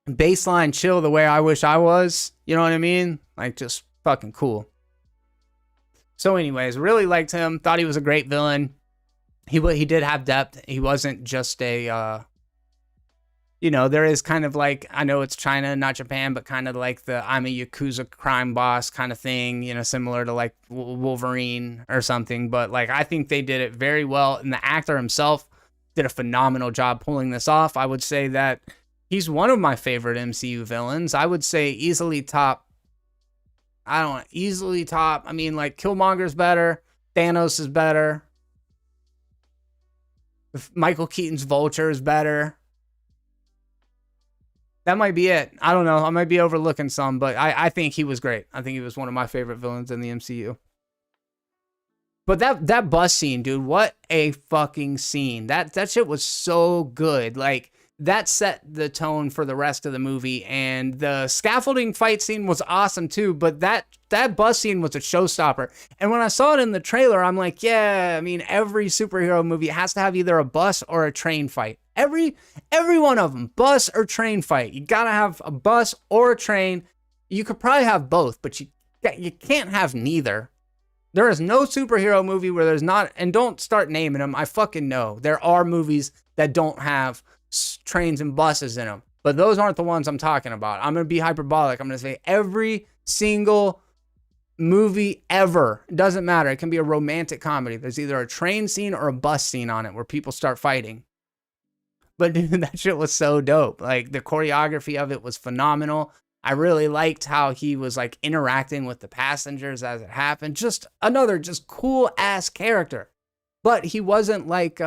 baseline chill the way I wish I was. You know what I mean? Like, just fucking cool. So anyways, really liked him. Thought he was a great villain. He did have depth. He wasn't just a, you know, there is kind of like, I know it's China, not Japan, but kind of like the I'm a Yakuza crime boss kind of thing, you know, similar to like Wolverine or something. But like, I think they did it very well. And the actor himself did a phenomenal job pulling this off. I would say that he's one of my favorite MCU villains. I would say easily top. I mean, like, Killmonger's better. Thanos is better. Michael Keaton's Vulture is better. That might be it. I don't know. I might be overlooking some, but I think he was great. I think he was one of my favorite villains in the MCU. But that bus scene, dude, what a fucking scene. That shit was so good. Like, that set the tone for the rest of the movie, and the scaffolding fight scene was awesome too, but that bus scene was a showstopper. And when I saw it in the trailer, I'm like, yeah, I mean, every superhero movie has to have either a bus or a train fight. Every one of them, bus or train fight. You gotta have a bus or a train. You could probably have both, but you can't have neither. There is no superhero movie where there's not, and don't start naming them. I fucking know. There are movies that don't have trains and buses in them, but those aren't the ones I'm talking about. I'm going to be hyperbolic. I'm going to say every single movie ever, it doesn't matter. It can be a romantic comedy. There's either a train scene or a bus scene on it where people start fighting. But dude, that shit was so dope. Like, the choreography of it was phenomenal. I really liked how he was like interacting with the passengers as it happened. Just another just cool ass character. But he wasn't like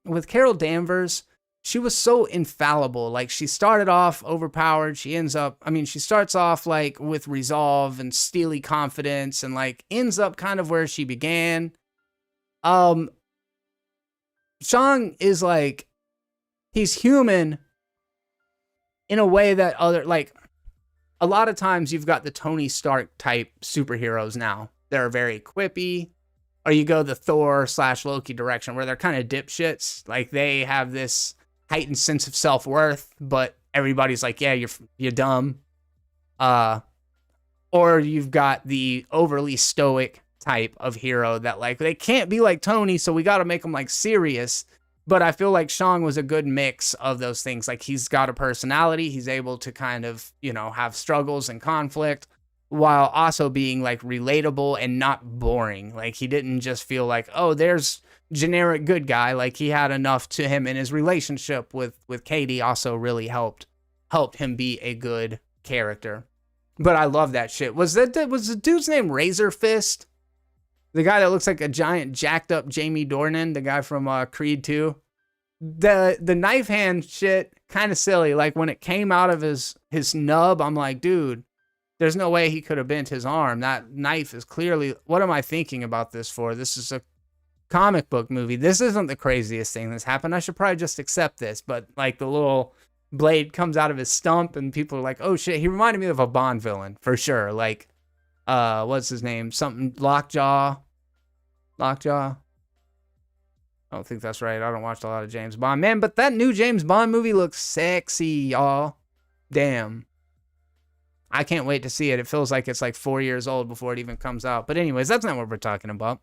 with Carol Danvers, she was so infallible. Like, she started off overpowered. She starts off like with resolve and steely confidence, and like ends up kind of where she began. Shang is like, he's human in a way that a lot of times you've got the Tony Stark type superheroes now. They're very quippy. Or you go the Thor / Loki direction where they're kind of dipshits. Like, they have this heightened sense of self-worth, but everybody's like, yeah, you're dumb. Or you've got the overly stoic type of hero that, like, they can't be like Tony, so we got to make them like serious. But I feel like Shang was a good mix of those things. Like, he's got a personality. He's able to kind of, you know, have struggles and conflict while also being like relatable and not boring. Like, he didn't just feel like, oh, there's generic good guy. Like, he had enough to him, in his relationship with Katie also really helped him be a good character. But I love that shit. Was the dude's name Razor Fist? The guy that looks like a giant jacked up Jamie Dornan, the guy from Creed 2. The knife hand shit, kind of silly. Like, when it came out of his nub, I'm like, dude, there's no way he could have bent his arm. That knife is clearly, what am I thinking about this for? This is a comic book movie. This isn't the craziest thing that's happened. I should probably just accept this. But like, the little blade comes out of his stump and people are like, oh shit, he reminded me of a Bond villain for sure. Like, what's his name? Something Lockjaw. I don't think that's right. I don't watch a lot of James Bond. Man, but that new James Bond movie looks sexy, y'all. Damn. I can't wait to see it. It feels like it's like 4 years old before it even comes out. But anyways, that's not what we're talking about.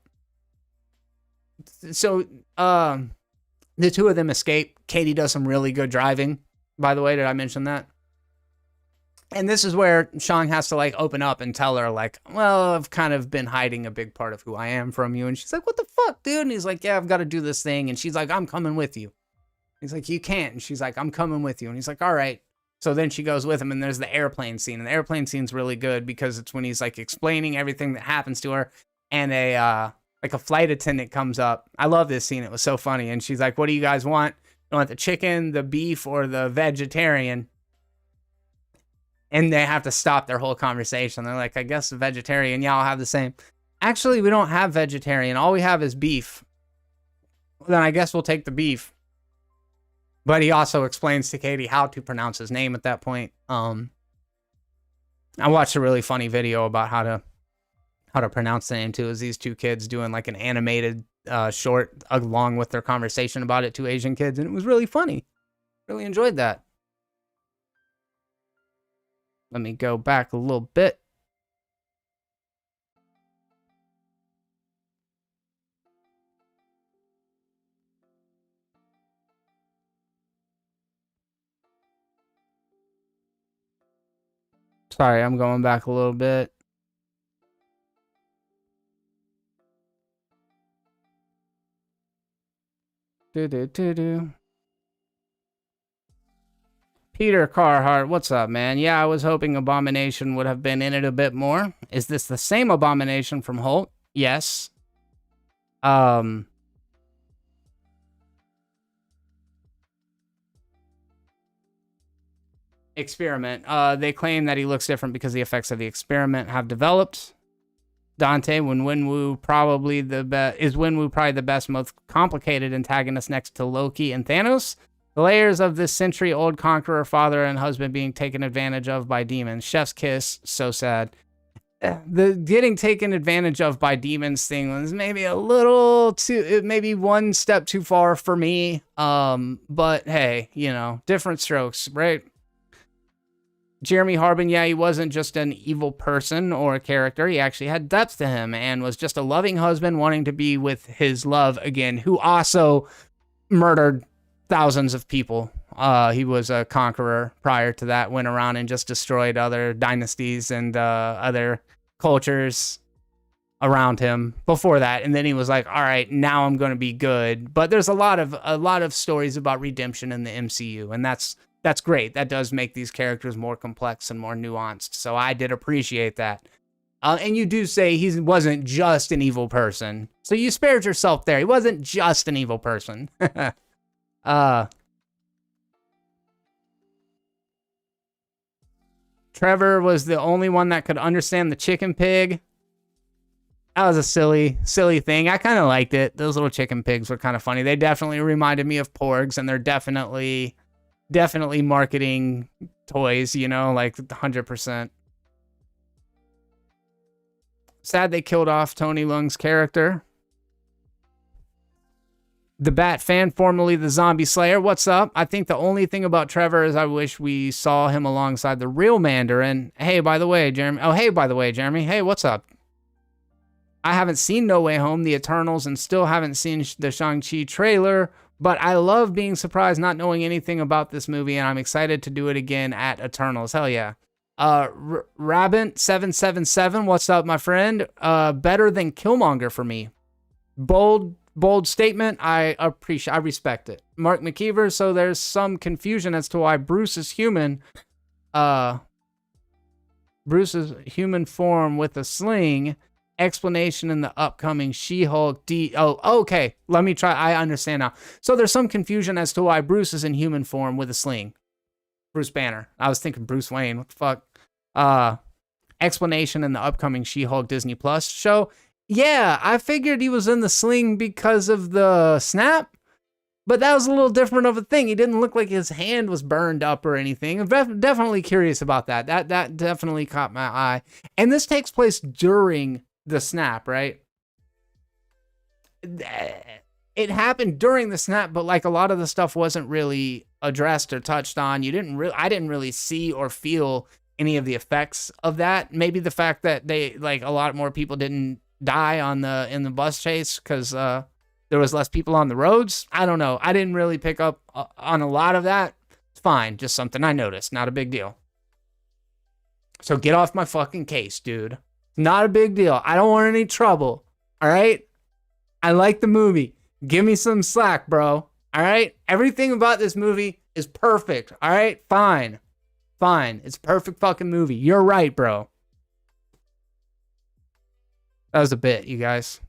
So, the two of them escape. Katie does some really good driving. By the way, did I mention that? And this is where Shang has to like open up and tell her like, well, I've kind of been hiding a big part of who I am from you. And she's like, what the fuck, dude? And he's like, yeah, I've got to do this thing. And she's like, I'm coming with you. He's like, you can't. And she's like, I'm coming with you. And he's like, all right. So then she goes with him, and there's the airplane scene. And the airplane scene's really good because it's when he's like explaining everything that happens to her, and a flight attendant comes up. I love this scene. It was so funny. And she's like, what do you guys want? You want the chicken, the beef, or the vegetarian? And they have to stop their whole conversation. They're like, I guess the vegetarian. Yeah, I'll have the same. Actually, we don't have vegetarian. All we have is beef. Well, then I guess we'll take the beef. But he also explains to Katie how to pronounce his name at that point. I watched a really funny video about how to pronounce the name too. It was these two kids doing like an animated short along with their conversation about it, two Asian kids, and it was really funny. Really enjoyed that. Let me go back a little bit. Sorry, I'm going back a little bit. Peter Carhart, what's up, man? Yeah, I was hoping Abomination would have been in it a bit more. Is this the same Abomination from Hulk? Yes. Experiment. They claim that he looks different because the effects of the experiment have developed. Dante, when Wenwu probably the best, is Wenwu probably the best, most complicated antagonist next to Loki and Thanos? The layers of this century-old conqueror, father, and husband being taken advantage of by demons. Chef's kiss, so sad. The getting taken advantage of by demons thing was maybe a little too, maybe one step too far for me. But hey, you know, different strokes, right? Jeremy Harbin, yeah, he wasn't just an evil person or a character. He actually had depth to him and was just a loving husband wanting to be with his love again, who also murdered thousands of people. He was a conqueror prior to that, went around and just destroyed other dynasties and other cultures around him before that. And then he was like, all right, now I'm going to be good. But there's a lot of stories about redemption in the MCU, and that's great. That does make these characters more complex and more nuanced. So I did appreciate that. And you do say he wasn't just an evil person. So you spared yourself there. He wasn't just an evil person. Trevor was the only one that could understand the chicken pig. That was a silly thing. I kind of liked it. Those little chicken pigs were kind of funny. They definitely reminded me of porgs, and they're definitely marketing toys, you know, like 100%. Sad they killed off Tony Leung's character. The Bat Fan, formerly the Zombie Slayer, what's up? I think the only thing about Trevor is I wish we saw him alongside the real Mandarin. Hey, by the way, Jeremy. Oh, hey, by the way, Jeremy. Hey, what's up? I haven't seen No Way Home, The Eternals, and still haven't seen the Shang-Chi trailer, but I love being surprised not knowing anything about this movie, and I'm excited to do it again at Eternals. Hell yeah. Rabent777, what's up, my friend? Better than Killmonger for me. Bold statement. I respect it. Mark McKeever, so there's some confusion as to why Bruce is human. Bruce's human form with a sling. Explanation in the upcoming She-Hulk okay. Let me try. I understand now. So there's some confusion as to why Bruce is in human form with a sling. Bruce Banner. I was thinking Bruce Wayne. What the fuck? Explanation in the upcoming She-Hulk Disney Plus show. Yeah, I figured he was in the sling because of the snap, but that was a little different of a thing. He didn't look like his hand was burned up or anything. I'm definitely curious about that. That definitely caught my eye. And this takes place during the snap, right? it happened during the snap, but like a lot of the stuff wasn't really addressed or touched on. I didn't really see or feel any of the effects of that. Maybe the fact that they, like, a lot more people didn't die in the bus chase because there was less people on the roads. I don't know. I didn't really pick up on a lot of that. It's fine. Just something I noticed. Not a big deal. So get off my fucking case, dude. Not a big deal. I don't want any trouble. All right? I like the movie. Give me some slack, bro. All right? Everything about this movie is perfect. All right? Fine. Fine. It's a perfect fucking movie. You're right, bro. That was a bit, you guys.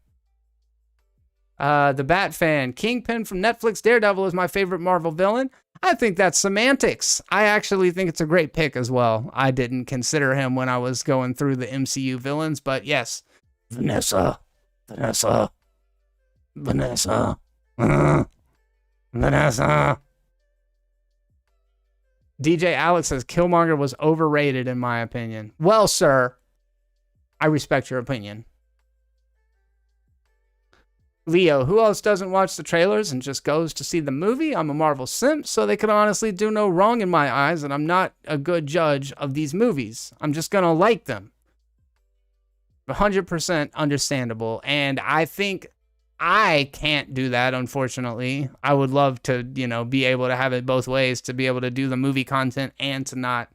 The Bat fan. Kingpin from Netflix Daredevil is my favorite Marvel villain. I think that's semantics. I actually think it's a great pick as well. I didn't consider him when I was going through the MCU villains, but yes. Vanessa. Vanessa. DJ Alex says Killmonger was overrated in my opinion. Well, sir, I respect your opinion. Leo, who else doesn't watch the trailers and just goes to see the movie? I'm a Marvel simp, so they could honestly do no wrong in my eyes, and I'm not a good judge of these movies. I'm just gonna like them. 100% understandable, and I think I can't do that, unfortunately. I would love to, be able to have it both ways, to be able to do the movie content and to not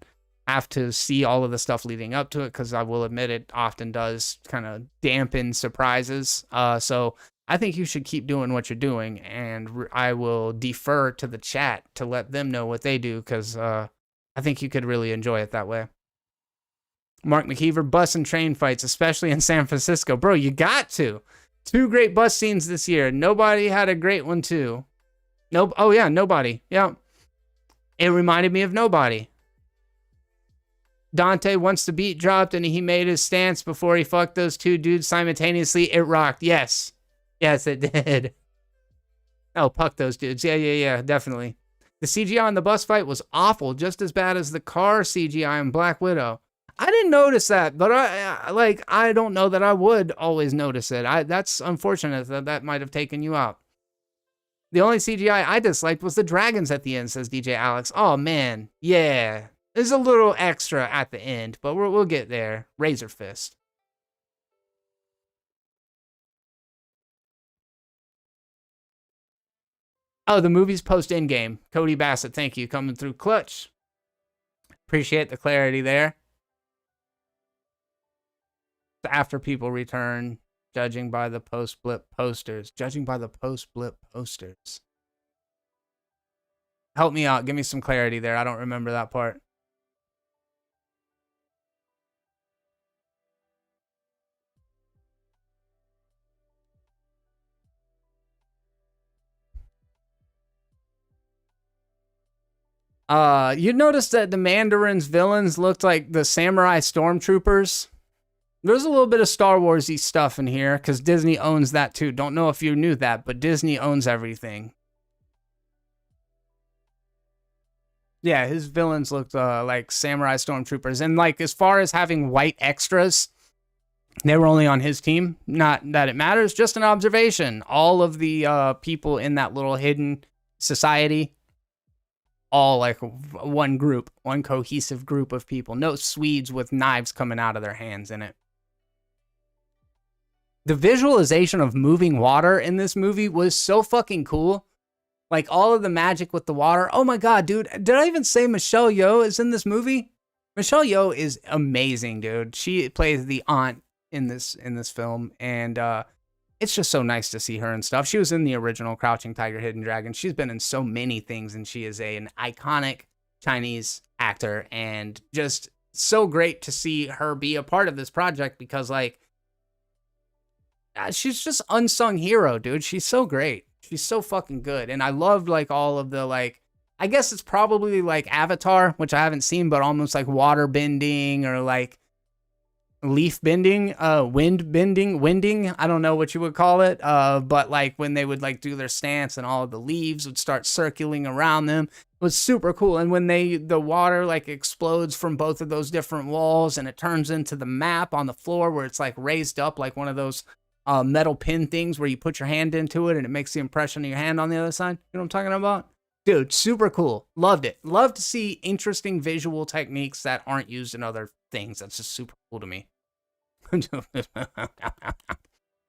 have to see all of the stuff leading up to it, because I will admit it often does kind of dampen surprises. So I think you should keep doing what you're doing, and I will defer to the chat to let them know what they do, because I think you could really enjoy it that way. Mark McKeever, bus and train fights, especially in San Francisco. Bro, you got to. 2 great bus scenes this year. Nobody had a great one, too. Nope. Oh, yeah, Nobody. Yeah. It reminded me of Nobody. Dante, once the beat dropped and he made his stance before he fucked those 2 dudes simultaneously, it rocked. Yes. Yes, it did. Oh, fuck those dudes. Yeah, definitely. The CGI on the bus fight was awful, just as bad as the car CGI in Black Widow. I didn't notice that, but I don't know that I would always notice it. That's unfortunate that might have taken you out. The only CGI I disliked was the dragons at the end, says DJ Alex. Oh, man. Yeah. There's a little extra at the end, but we'll get there. Razor Fist. Oh, the movie's post-Endgame. Cody Bassett, thank you. Coming through clutch. Appreciate the clarity there. After people return, judging by the post-blip posters. Judging by the post-blip posters. Help me out. Give me some clarity there. I don't remember that part. You noticed that the Mandarin's villains looked like the samurai stormtroopers? There's a little bit of Star Wars-y stuff in here, because Disney owns that too. Don't know if you knew that, but Disney owns everything. Yeah, his villains looked like samurai stormtroopers. And like, as far as having white extras, they were only on his team. Not that it matters, just an observation. All of the people in that little hidden society, all like one group, one cohesive group of people. No Swedes with knives coming out of their hands in it. The visualization of moving water in this movie was so fucking cool. Like, all of the magic with the water. Oh my god, dude. Did I even say Michelle Yeoh is in this movie? Michelle Yeoh is amazing, dude. She plays the aunt in this film, and it's just so nice to see her and stuff. She was in the original Crouching Tiger, Hidden Dragon. She's been in so many things, and she is an iconic Chinese actor, and just so great to see her be a part of this project, because, like, she's just unsung hero, dude. She's so great. She's so fucking good. And I loved, like, all of the, like, I guess it's probably like Avatar, which I haven't seen, but almost like water bending or like leaf bending, wind bending, winding. I don't know what you would call it. But like when they would like do their stance and all of the leaves would start circling around them, it was super cool. And when the water like explodes from both of those different walls and it turns into the map on the floor where it's like raised up like one of those metal pin things where you put your hand into it and it makes the impression of your hand on the other side. You know what I'm talking about? Dude, super cool. Loved it. Love to see interesting visual techniques that aren't used in other things. That's just super cool to me.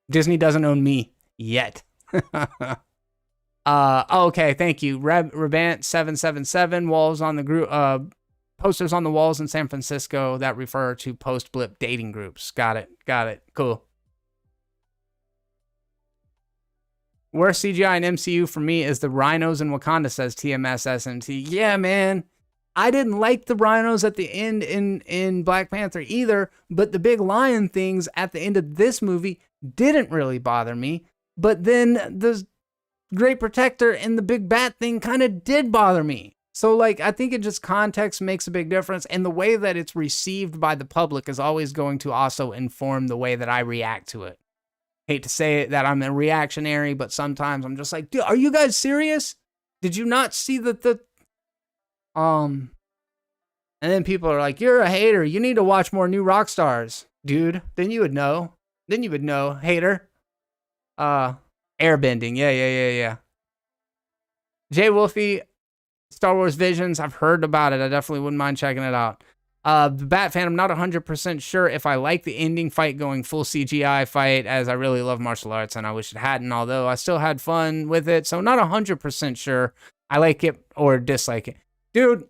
Disney doesn't own me yet. Okay, thank you. Rebant777 walls on the group, posters on the walls in San Francisco that refer to post-blip dating groups. Got it. Cool. Worst CGI in MCU for me is the rhinos in Wakanda, says TMS SMT. Yeah, man. I didn't like the rhinos at the end in Black Panther either, but the big lion things at the end of this movie didn't really bother me. But then the Great Protector and the big bat thing kind of did bother me. So, like, I think it just context makes a big difference, and the way that it's received by the public is always going to also inform the way that I react to it. Hate to say it that I'm a reactionary, but sometimes I'm just like, dude, are you guys serious? Did you not see and then people are like, you're a hater. You need to watch more New Rock Stars. Dude, then you would know. Hater. Airbending. Yeah. Jay Wolfie, Star Wars Visions. I've heard about it. I definitely wouldn't mind checking it out. The Bat fan, I'm not 100% sure if I like the ending fight going full CGI fight, as I really love martial arts and I wish it hadn't, although I still had fun with it. So not 100% sure I like it or dislike it. Dude,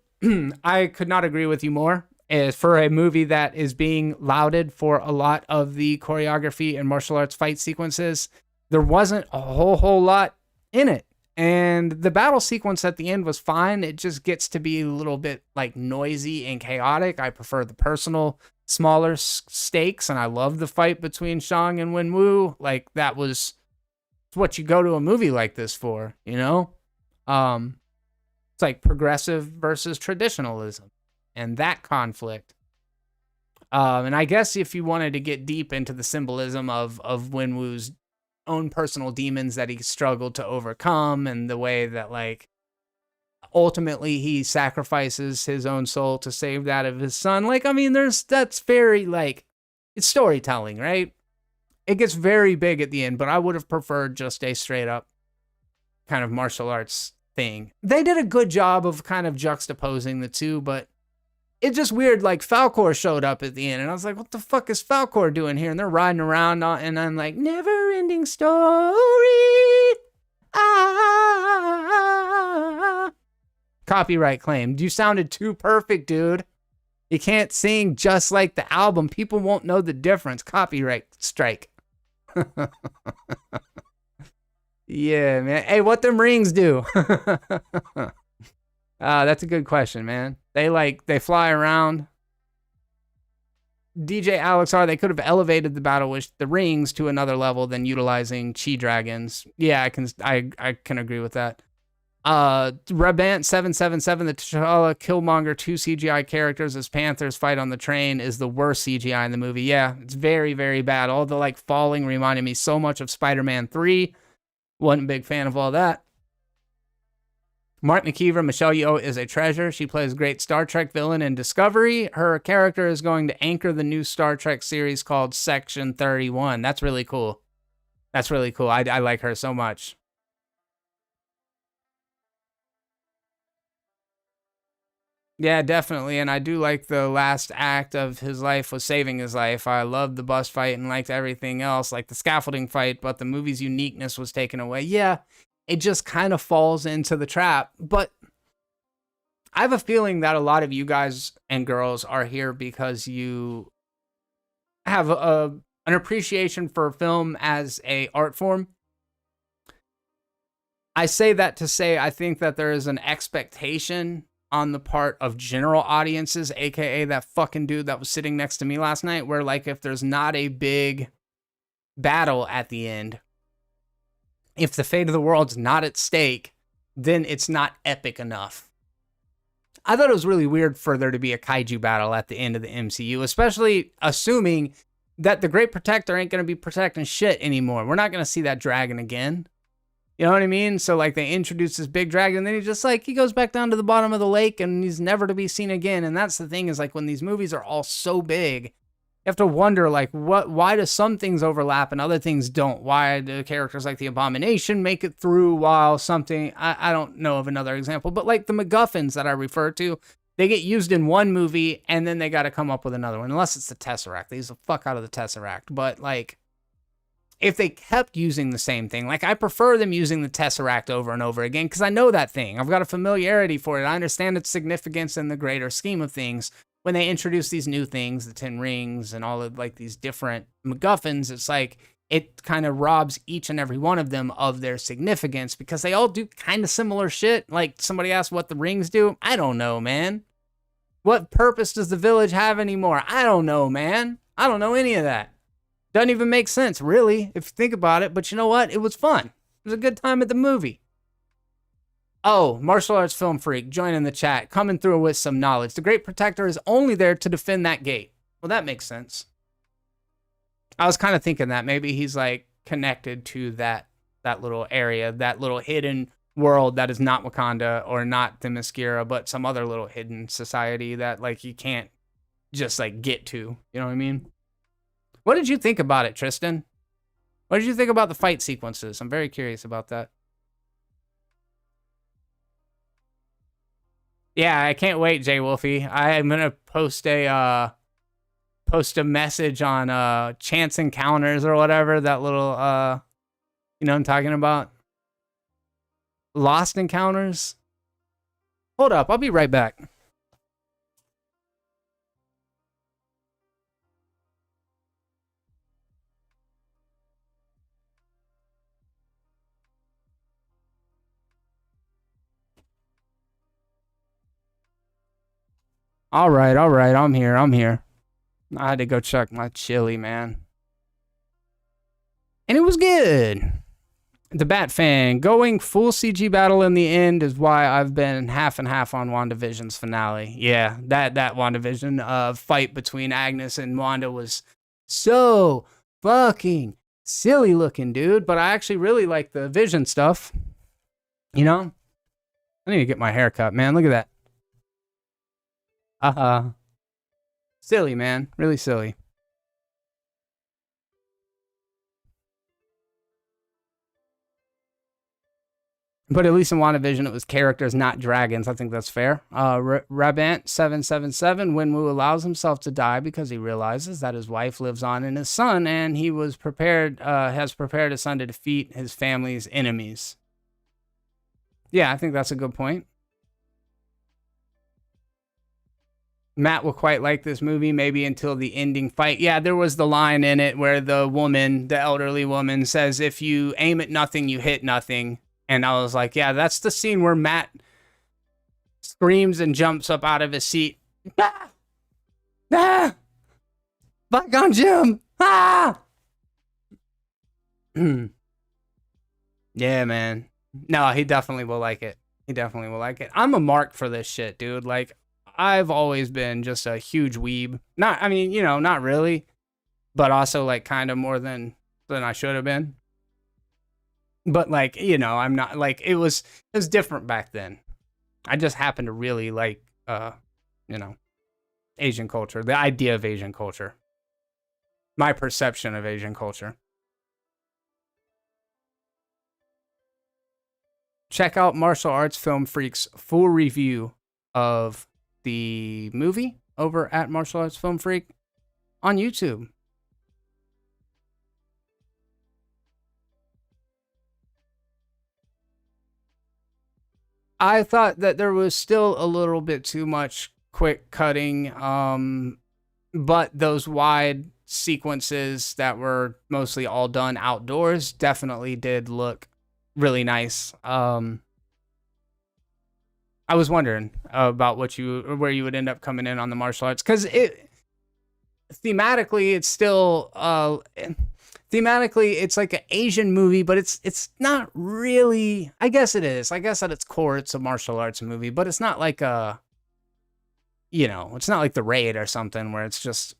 I could not agree with you more. As for a movie that is being lauded for a lot of the choreography and martial arts fight sequences, there wasn't a whole lot in it. And the battle sequence at the end was fine. It just gets to be a little bit like noisy and chaotic. I prefer the personal, smaller stakes, and I love the fight between Shang and Wenwu. Like, that was what you go to a movie like this for, you know? It's like progressive versus traditionalism and that conflict. And I guess if you wanted to get deep into the symbolism of Wenwu's own personal demons that he struggled to overcome, and the way that, like, ultimately he sacrifices his own soul to save that of his son. Like, I mean, that's very, like, it's storytelling, right? It gets very big at the end, but I would have preferred just a straight up kind of martial arts thing. They did a good job of kind of juxtaposing the two, but it's just weird. Like, Falcor showed up at the end, and I was like, what the fuck is Falcor doing here? And they're riding around, and I'm like, never-ending story. Copyright claim. You sounded too perfect, dude. You can't sing just like the album. People won't know the difference. Copyright strike. Yeah, man. Hey, what them rings do? That's a good question, man. They fly around. DJ Alex R, they could have elevated the battle with the rings to another level than utilizing chi dragons. Yeah, I can agree with that. Rebant777, the T'Challa Killmonger 2 CGI characters as Panthers fight on the train is the worst CGI in the movie. Yeah, it's very, very bad. All the, like, falling reminded me so much of Spider-Man 3. Wasn't a big fan of all that. Mark McKeever, Michelle Yeoh is a treasure. She plays a great Star Trek villain in Discovery. Her character is going to anchor the new Star Trek series called Section 31. That's really cool. I like her so much. Yeah, definitely. And I do like the last act of his life was saving his life. I loved the bus fight and liked everything else, like the scaffolding fight, but the movie's uniqueness was taken away. Yeah, it just kind of falls into the trap. But I have a feeling that a lot of you guys and girls are here because you have an appreciation for film as a art form. I say that to say I think that there is an expectation on the part of general audiences, aka that fucking dude that was sitting next to me last night, where, like, if there's not a big battle at the end, if the fate of the world's not at stake, then it's not epic enough. I thought it was really weird for there to be a kaiju battle at the end of the MCU, especially assuming that the Great Protector ain't going to be protecting shit anymore. We're not going to see that dragon again. You know what I mean? So, like, they introduce this big dragon, and then he goes back down to the bottom of the lake, and he's never to be seen again. And that's the thing, is, like, when these movies are all so big, have to wonder, like, why do some things overlap and other things don't? Why do characters like the Abomination make it through while something, I don't know of another example, but like the MacGuffins that I refer to, they get used in one movie and then they got to come up with another one, unless it's the Tesseract. They use the fuck out of the Tesseract. But like, if they kept using the same thing, like I prefer them using the Tesseract over and over again because I know that thing. I've got a familiarity for it. I understand its significance in the greater scheme of things. When they introduce these new things, the 10 rings and all of like these different MacGuffins, it's like it kind of robs each and every one of them of their significance because they all do kind of similar shit. Like somebody asked what the rings do. I don't know, man. What purpose does the village have anymore? I don't know, man. I don't know any of that. Doesn't even make sense, really, if you think about it. But you know what? It was fun. It was a good time at the movie. Oh, martial arts film freak, join in the chat, coming through with some knowledge. The Great Protector is only there to defend that gate. Well, that makes sense. I was kind of thinking that maybe he's like connected to that little area, that little hidden world that is not Wakanda or not Themyscira, but some other little hidden society that like you can't just like get to. You know what I mean? What did you think about it, Tristan? What did you think about the fight sequences? I'm very curious about that. Yeah, I can't wait, Jay Wolfie. I'm gonna post a message on Chance Encounters or whatever, that little you know what I'm talking about? Lost Encounters. Hold up, I'll be right back. All right, I'm here. I had to go check my chili, man. And it was good. The Bat fan, going full CG battle in the end is why I've been half and half on WandaVision's finale. Yeah, that WandaVision fight between Agnes and Wanda was so fucking silly looking, dude. But I actually really like the Vision stuff. You know? I need to get my hair cut, man. Look at that. Silly, man. Really silly. But at least in WandaVision, it was characters, not dragons. I think that's fair. Rabant777, Wenwu allows himself to die because he realizes that his wife lives on in his son, and he has prepared his son to defeat his family's enemies. Yeah, I think that's a good point. Matt will quite like this movie, maybe until the ending fight. Yeah, there was the line in it where the woman, the elderly woman, says, if you aim at nothing, you hit nothing. And I was like, yeah, that's the scene where Matt screams and jumps up out of his seat. Ah! Ah! Back on Jim! Ah! Yeah, man. No, he definitely will like it. He definitely will like it. I'm a mark for this shit, dude. Like, I've always been just a huge weeb. Not really, but also like kind of more than I should have been. But like, I'm not like, it was different back then. I just happened to really like, Asian culture, the idea of Asian culture, my perception of Asian culture. Check out Martial Arts Film Freak's full review of the movie over at Martial Arts Film Freak on YouTube. I thought that there was still a little bit too much quick cutting, but those wide sequences that were mostly all done outdoors definitely did look really nice. I was wondering about where you would end up coming in on the martial arts, because thematically it's still it's like an Asian movie, but it's not really. I guess it is. I guess at its core it's a martial arts movie, but it's not like it's not like The Raid or something where it's just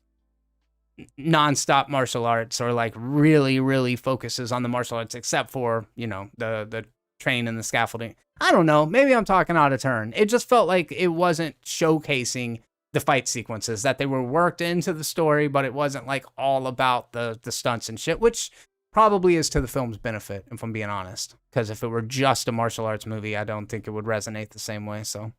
nonstop martial arts or like really, really focuses on the martial arts, except for, the train and the scaffolding. I don't know. Maybe I'm talking out of turn. It just felt like it wasn't showcasing the fight sequences, that they were worked into the story, but it wasn't like all about the stunts and shit, which probably is to the film's benefit, if I'm being honest. Because if it were just a martial arts movie, I don't think it would resonate the same way. So,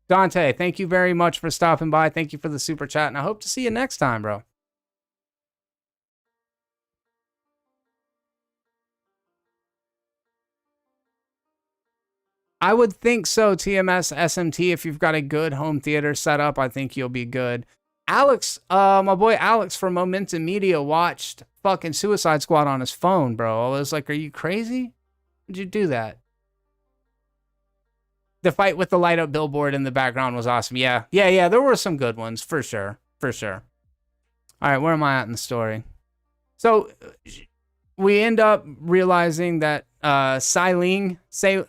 Dante, thank you very much for stopping by. Thank you for the super chat, and I hope to see you next time, bro. I would think so, TMS SMT. If you've got a good home theater set up, I think you'll be good. Alex, my boy Alex from Momentum Media watched fucking Suicide Squad on his phone, bro. I was like, are you crazy? Did you do that? The fight with the light up billboard in the background was awesome. Yeah. There were some good ones, for sure. For sure. All right, where am I at in the story? So we end up realizing that Xiling, Xiling,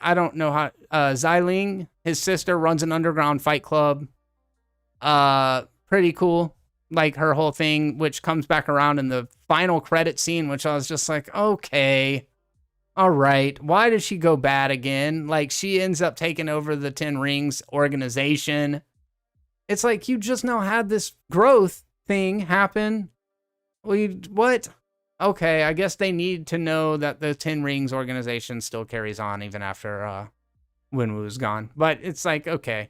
his sister, runs an underground fight club. Pretty cool. Like her whole thing, which comes back around in the final credit scene, which I was just like, okay, all right. Why did she go bad again? Like, she ends up taking over the 10 Rings organization. It's like, you just now had this growth thing happen. What? Okay, I guess they need to know that the 10 Rings organization still carries on even after Wenwu's gone. But it's like, okay.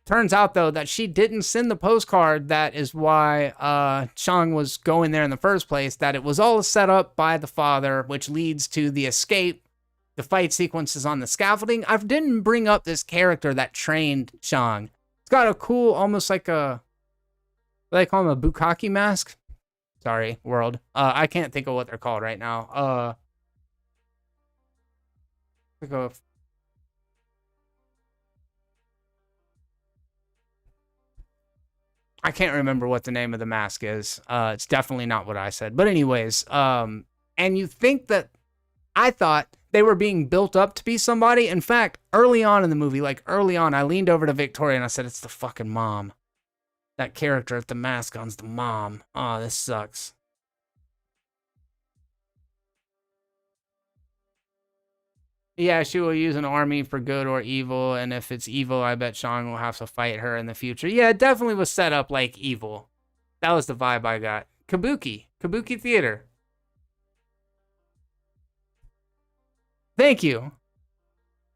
Turns out, though, that she didn't send the postcard. That is why Shang was going there in the first place, that it was all set up by the father, which leads to the escape, the fight sequences on the scaffolding. I didn't bring up this character that trained Shang. It's got a cool, almost like a, what do they call him, a bukkake mask? Sorry, world. I can't think of what they're called right now. I can't remember what the name of the mask is. It's definitely not what I said. But anyways, and you think that, I thought they were being built up to be somebody. In fact, early on in the movie, I leaned over to Victoria and I said, it's the fucking mom. That character at the mask on's the mom. Oh, this sucks. Yeah, she will use an army for good or evil, and if it's evil, I bet Shang will have to fight her in the future. Yeah, it definitely was set up like evil. That was the vibe I got. Kabuki Theater. Thank you.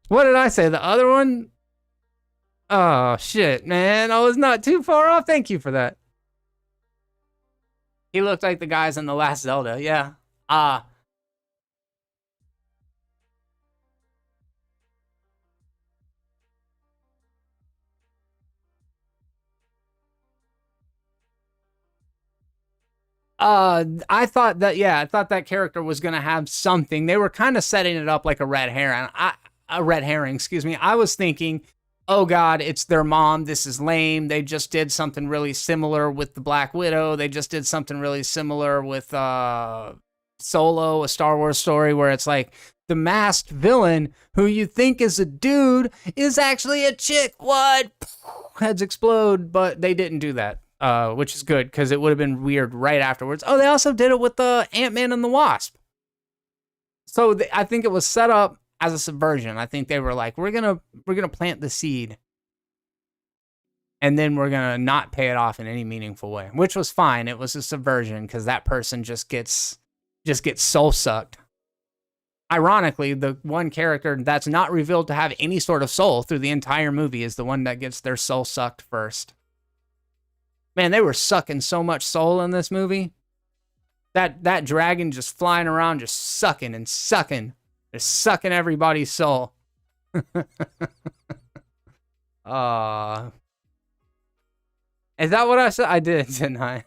What did I say? The other one? Oh, shit, man. I was not too far off. Thank you for that. He looked like the guys in the last Zelda. Yeah. I thought that character was gonna have something. They were kind of setting it up like a red herring. Excuse me. I was thinking, oh god, it's their mom. This is lame. They just did something really similar with the Black Widow. They just did something really similar with Solo, a Star Wars story, where it's like the masked villain who you think is a dude is actually a chick. What? Heads explode, but they didn't do that. Which is good, because it would have been weird right afterwards. Oh, they also did it with the Ant-Man and the Wasp. So I think it was set up as a subversion. I think they were like, we're gonna plant the seed, and then we're gonna not pay it off in any meaningful way, which was fine. It was a subversion because that person just gets soul sucked. Ironically, the one character that's not revealed to have any sort of soul through the entire movie is the one that gets their soul sucked first. Man, they were sucking so much soul in this movie. That dragon just flying around, just sucking and sucking. Just sucking everybody's soul. Is that what I said? I did, didn't I?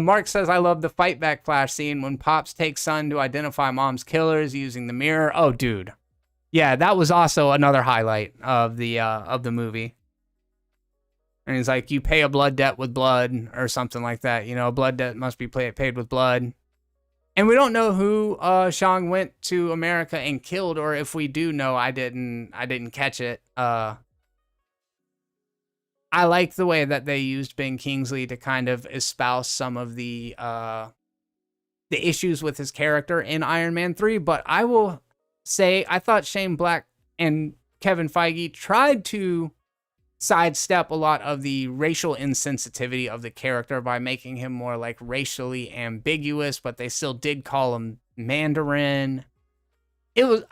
Mark says, I love the fight back flash scene when Pops takes Son to identify Mom's killers using the mirror. Oh, dude. Yeah, that was also another highlight of the movie. And he's like, you pay a blood debt with blood, or something like that. You know, a blood debt must be paid with blood. And we don't know who Shang went to America and killed, or if we do know, I didn't catch it. I like the way that they used Ben Kingsley to kind of espouse some of the issues with his character in Iron Man 3, but I will say I thought Shane Black and Kevin Feige tried to sidestep a lot of the racial insensitivity of the character by making him more like racially ambiguous, but they still did call him Mandarin.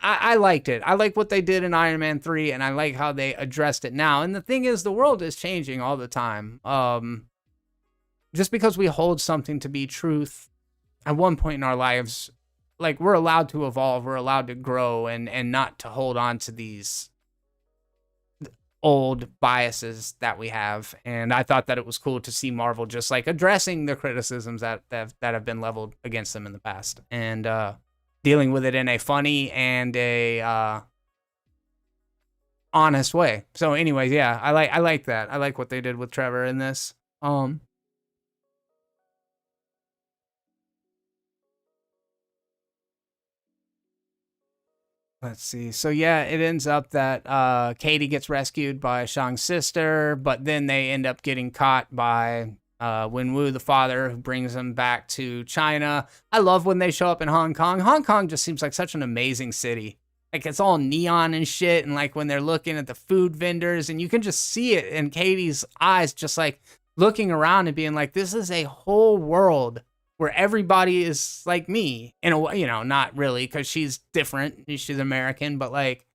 I liked it. I like what they did in Iron Man 3, and I like how they addressed it now. And the thing is, the world is changing all the time. Just because we hold something to be truth at one point in our lives, like, we're allowed to evolve, we're allowed to grow, and not to hold on to these old biases that we have. And I thought that it was cool to see Marvel just like addressing the criticisms that have been leveled against them in the past, and dealing with it in a funny and a honest way. So anyways, yeah, I like that. I like what they did with Trevor in this. Let's see. So yeah, it ends up that Katie gets rescued by Shang's sister, but then they end up getting caught by Wenwu, the father, who brings them back to China. I love when they show up in Hong Kong. Hong Kong just seems like such an amazing city. Like, it's all neon and shit, and like when they're looking at the food vendors, and you can just see it in Katie's eyes, just like looking around and being like, this is a whole world where everybody is like me in a way, not really, because she's different. She's American, but like,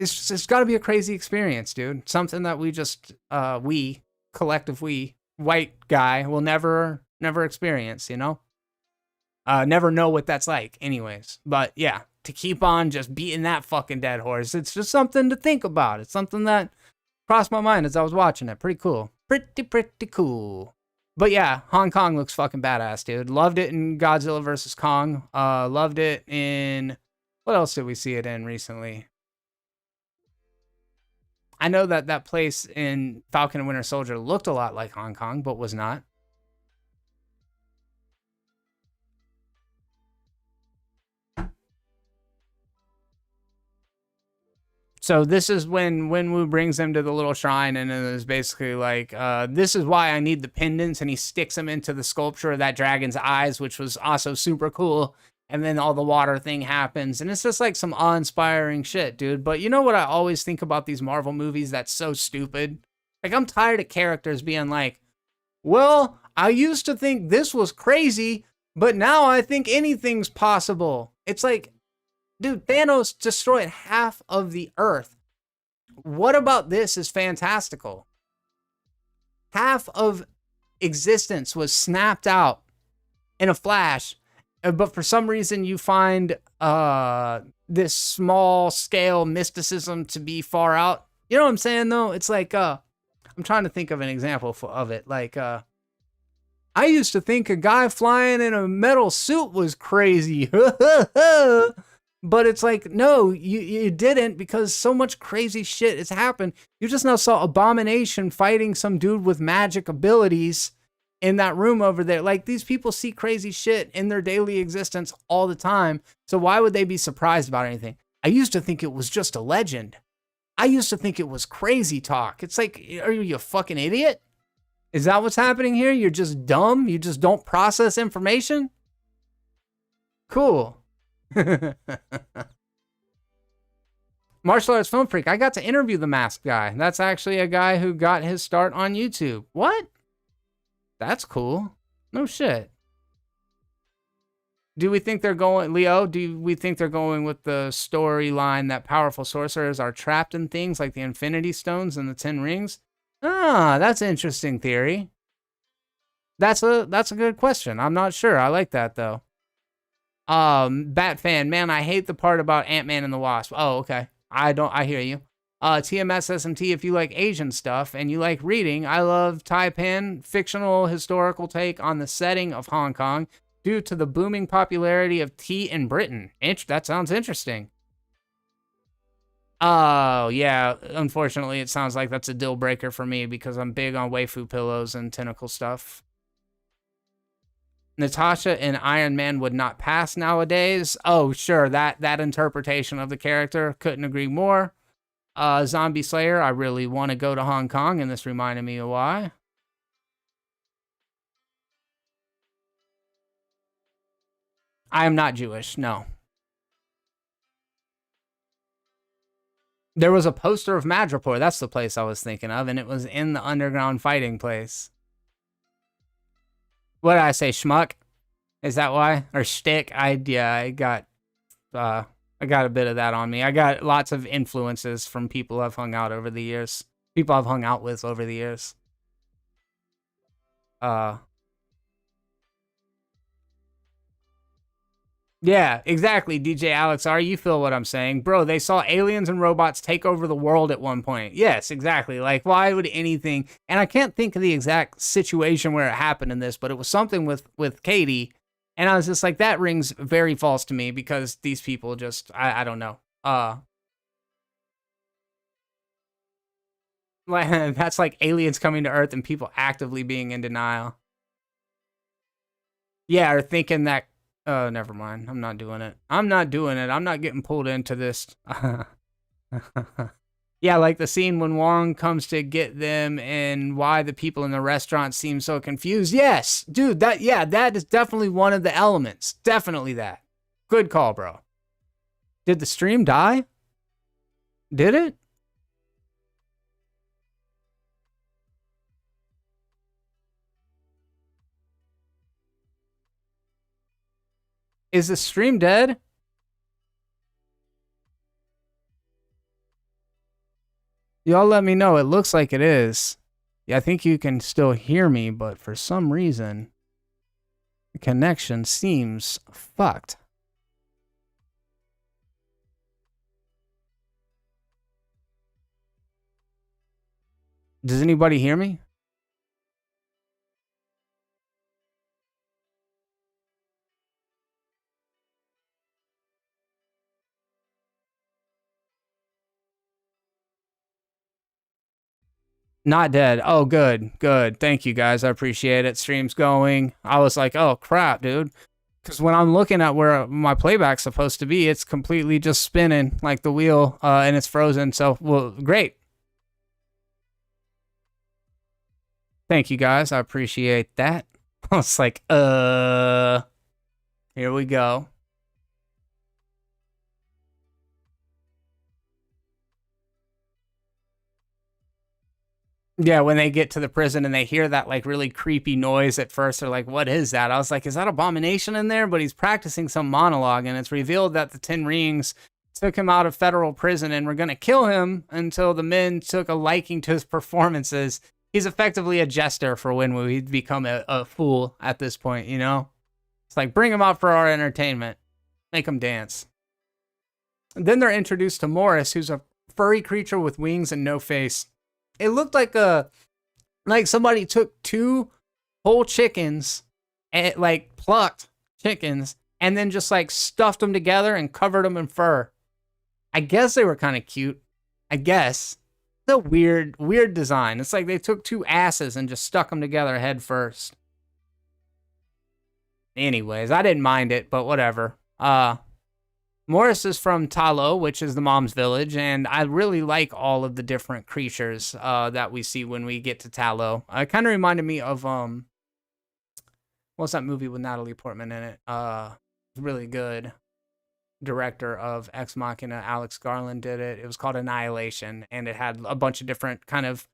it's got to be a crazy experience, dude. Something that we just, we, white guy, will never experience, never know what that's like anyways. But yeah, to keep on just beating that fucking dead horse, it's just something to think about. It's something that crossed my mind as I was watching it. Pretty cool. Pretty cool. But yeah, Hong Kong looks fucking badass, dude. Loved it in Godzilla vs. Kong. Loved it in... What else did we see it in recently? I know that place in Falcon and Winter Soldier looked a lot like Hong Kong, but was not. So this is when Wenwu brings them to the little shrine, and it is basically like, this is why I need the pendants, and he sticks them into the sculpture of that dragon's eyes, which was also super cool. And then all the water thing happens, and it's just like some awe-inspiring shit, dude. But you know what I always think about these Marvel movies that's so stupid? Like, I'm tired of characters being like, well, I used to think this was crazy, but now I think anything's possible. It's like, dude, Thanos destroyed half of the Earth. What about this is fantastical? Half of existence was snapped out in a flash, but for some reason you find this small scale mysticism to be far out. You know what I'm saying, though? It's like, I'm trying to think of an example of it. Like, I used to think a guy flying in a metal suit was crazy. But it's like, no, you didn't, because so much crazy shit has happened. You just now saw Abomination fighting some dude with magic abilities in that room over there. Like, these people see crazy shit in their daily existence all the time. So why would they be surprised about anything? I used to think it was just a legend. I used to think it was crazy talk. It's like, are you a fucking idiot? Is that what's happening here? You're just dumb? You just don't process information? Cool. Martial arts film freak. I got to interview the masked guy. That's actually a guy who got his start on YouTube. What? That's cool. No shit. Do we think they're going, Leo, do we think they're going with the storyline that powerful sorcerers are trapped in things like the Infinity Stones and the 10 Rings? Ah, that's an interesting theory. That's a good question. I'm not sure. I like that, though. Bat fan, man, I hate the part about Ant-Man and the Wasp. Oh, okay. I hear you. TMS SMT, if you like Asian stuff and you like reading, I love Taipan, fictional historical take on the setting of Hong Kong due to the booming popularity of tea in Britain. That sounds interesting. Oh, yeah. Unfortunately, it sounds like that's a deal breaker for me because I'm big on waifu pillows and tentacle stuff. Natasha in Iron Man would not pass nowadays. Oh, sure. That interpretation of the character, couldn't agree more. Zombie Slayer, I really want to go to Hong Kong, and this reminded me of why. I am not Jewish, no. There was a poster of Madripoor. That's the place I was thinking of, and it was in the underground fighting place. What did I say, schmuck? Is that why? Or shtick? I got a bit of that on me. I got lots of influences from people I've hung out over the years. People I've hung out with over the years. Yeah, exactly, DJ Alex R. You feel what I'm saying. Bro, they saw aliens and robots take over the world at one point. Yes, exactly. Like, why would anything... And I can't think of the exact situation where it happened in this, but it was something with Katie. And I was just like, that rings very false to me because these people just... I don't know. That's like aliens coming to Earth and people actively being in denial. Yeah, or thinking that... Oh, never mind. I'm not doing it. I'm not getting pulled into this. Yeah, like the scene when Wong comes to get them and why the people in the restaurant seem so confused. Yes, dude, that is definitely one of the elements. Definitely that. Good call, bro. Did the stream die? Did it? Is the stream dead? Y'all let me know. It looks like it is. Yeah, I think you can still hear me, but for some reason, the connection seems fucked. Does anybody hear me? Not dead. Oh, good. Good. Thank you, guys. I appreciate it. Stream's going. I was like, oh, crap, dude. Because when I'm looking at where my playback's supposed to be, it's completely just spinning like the wheel and it's frozen. So, well, great. Thank you, guys. I appreciate that. I was like, here we go. Yeah, when they get to the prison and they hear that like really creepy noise at first, they're like, what is that? I was like, is that Abomination in there? But he's practicing some monologue, and it's revealed that the Ten Rings took him out of federal prison and were going to kill him until the men took a liking to his performances. He's effectively a jester for when we'd become a fool at this point, you know? It's like, bring him out for our entertainment. Make him dance. And then they're introduced to Morris, who's a furry creature with wings and no face. It looked like somebody took two whole chickens and like plucked chickens and then just like stuffed them together and covered them in fur. I guess they were kind of cute. I guess. It's a weird design. It's like they took two asses and just stuck them together head first. Anyways, I didn't mind it, but whatever. Morris is from Talo, which is the mom's village, and I really like all of the different creatures that we see when we get to Talo. It kind of reminded me of what's that movie with Natalie Portman in it? Really good. Director of Ex Machina, Alex Garland, did it. It was called Annihilation, and it had a bunch of different kind of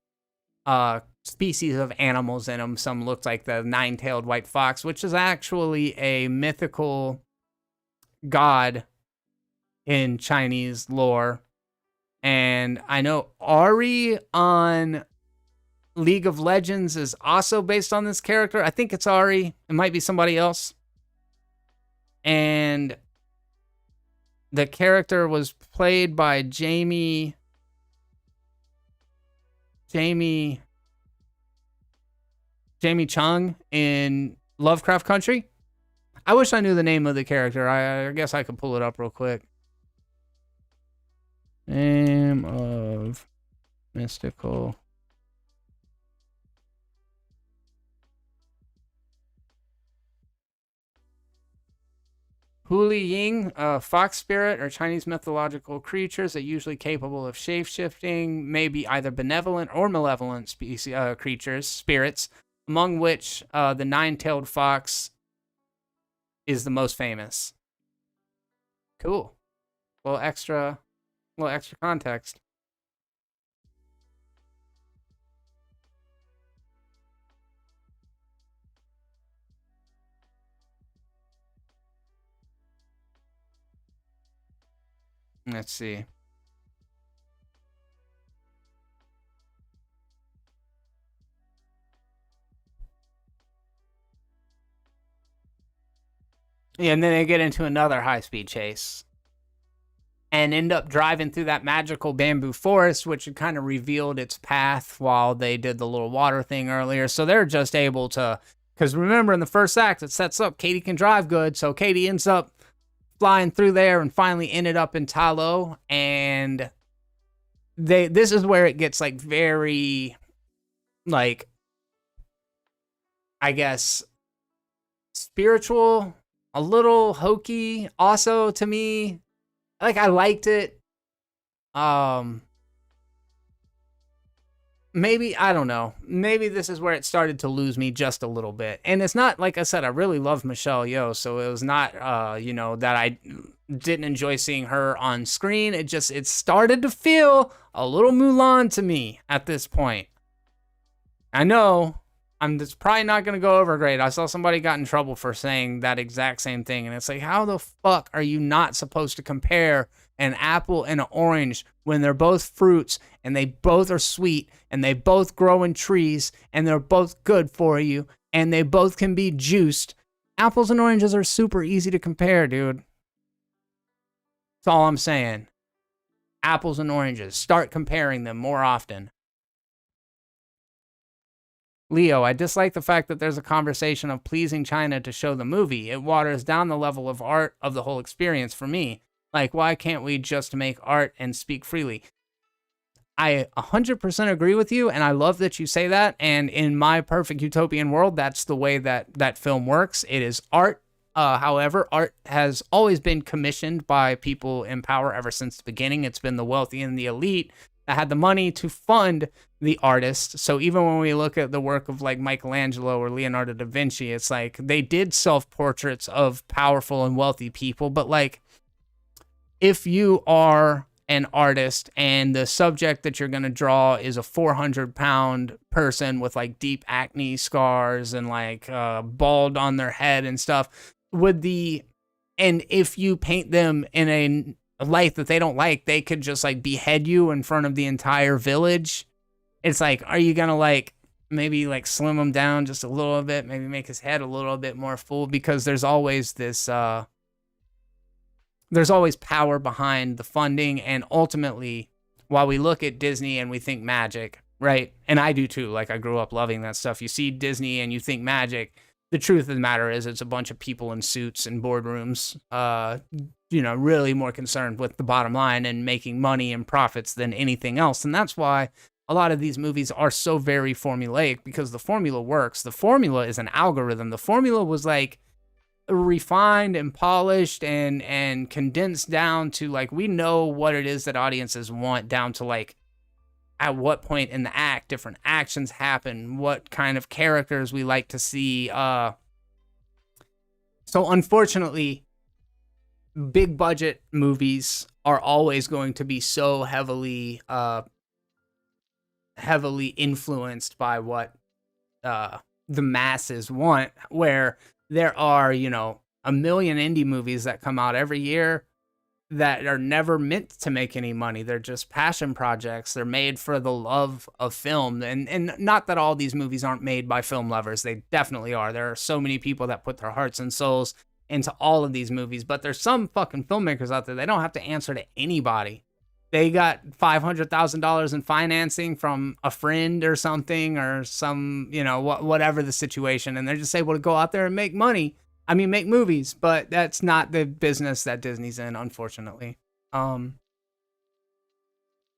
species of animals in them. Some looked like the nine-tailed white fox, which is actually a mythical god in Chinese lore. And I know Ari on League of Legends is also based on this character. I think it's Ari. It might be somebody else. And the character was played by Jamie Chung in Lovecraft Country. I wish I knew the name of the character. I guess I could pull it up real quick. Name of mystical. Huli Ying, fox spirit, are Chinese mythological creatures that usually capable of shape-shifting, may be either benevolent or malevolent creatures, spirits, among which the nine-tailed fox is the most famous. Cool. Well, extra context. Let's see. Yeah, and then they get into another high-speed chase and end up driving through that magical bamboo forest, which had kind of revealed its path while they did the little water thing earlier. So they're just able to, because remember in the first act, it sets up Katie can drive good. So Katie ends up flying through there and finally ended up in Ta Lo. And this is where it gets like very, like, I guess, spiritual, a little hokey also to me. Like, I liked it. Maybe, I don't know. Maybe this is where it started to lose me just a little bit. And it's not, like I said, I really love Michelle Yeoh, so it was not, that I didn't enjoy seeing her on screen. It started to feel a little Mulan to me at this point. I know I'm just probably not going to go over great. I saw somebody got in trouble for saying that exact same thing. And it's like, how the fuck are you not supposed to compare an apple and an orange when they're both fruits and they both are sweet and they both grow in trees and they're both good for you and they both can be juiced? Apples and oranges are super easy to compare, dude. That's all I'm saying. Apples and oranges. Start comparing them more often. Leo, I dislike the fact that there's a conversation of pleasing China to show the movie. It waters down the level of art of the whole experience for me. Like, why can't we just make art and speak freely? I 100% agree with you, and I love that you say that. And in my perfect utopian world, that's the way that film works. It is art. However, art has always been commissioned by people in power ever since the beginning. It's been the wealthy and the elite that had the money to fund the artist. So even when we look at the work of like Michelangelo or Leonardo da Vinci, it's like they did self-portraits of powerful and wealthy people. But like, if you are an artist and the subject that you're going to draw is a 400-pound person with like deep acne scars and like bald on their head and stuff, and if you paint them in a light that they don't like, they could just like behead you in front of the entire village. It's like, are you gonna like maybe like slim him down just a little bit, maybe make his head a little bit more full? Because there's always this there's always power behind the funding. And ultimately, while we look at Disney and we think magic, right? And I do too, like I grew up loving that stuff. You see Disney and you think magic. The truth of the matter is it's a bunch of people in suits and boardrooms, really more concerned with the bottom line and making money and profits than anything else. And that's why a lot of these movies are so very formulaic, because the formula works. The formula is an algorithm. The formula was like refined and polished and condensed down to like, we know what it is that audiences want, down to like at what point in the act different actions happen, what kind of characters we like to see. So unfortunately, big budget movies are always going to be so heavily influenced by what the masses want, where there are, a million indie movies that come out every year that are never meant to make any money. They're just passion projects. They're made for the love of film. And not that all these movies aren't made by film lovers. They definitely are. There are so many people that put their hearts and souls into all of these movies. But there's some fucking filmmakers out there, they don't have to answer to anybody. They got $500,000 in financing from a friend or something, or some, whatever the situation. And they're just able to go out there and make money. I mean, make movies, but that's not the business that Disney's in, unfortunately.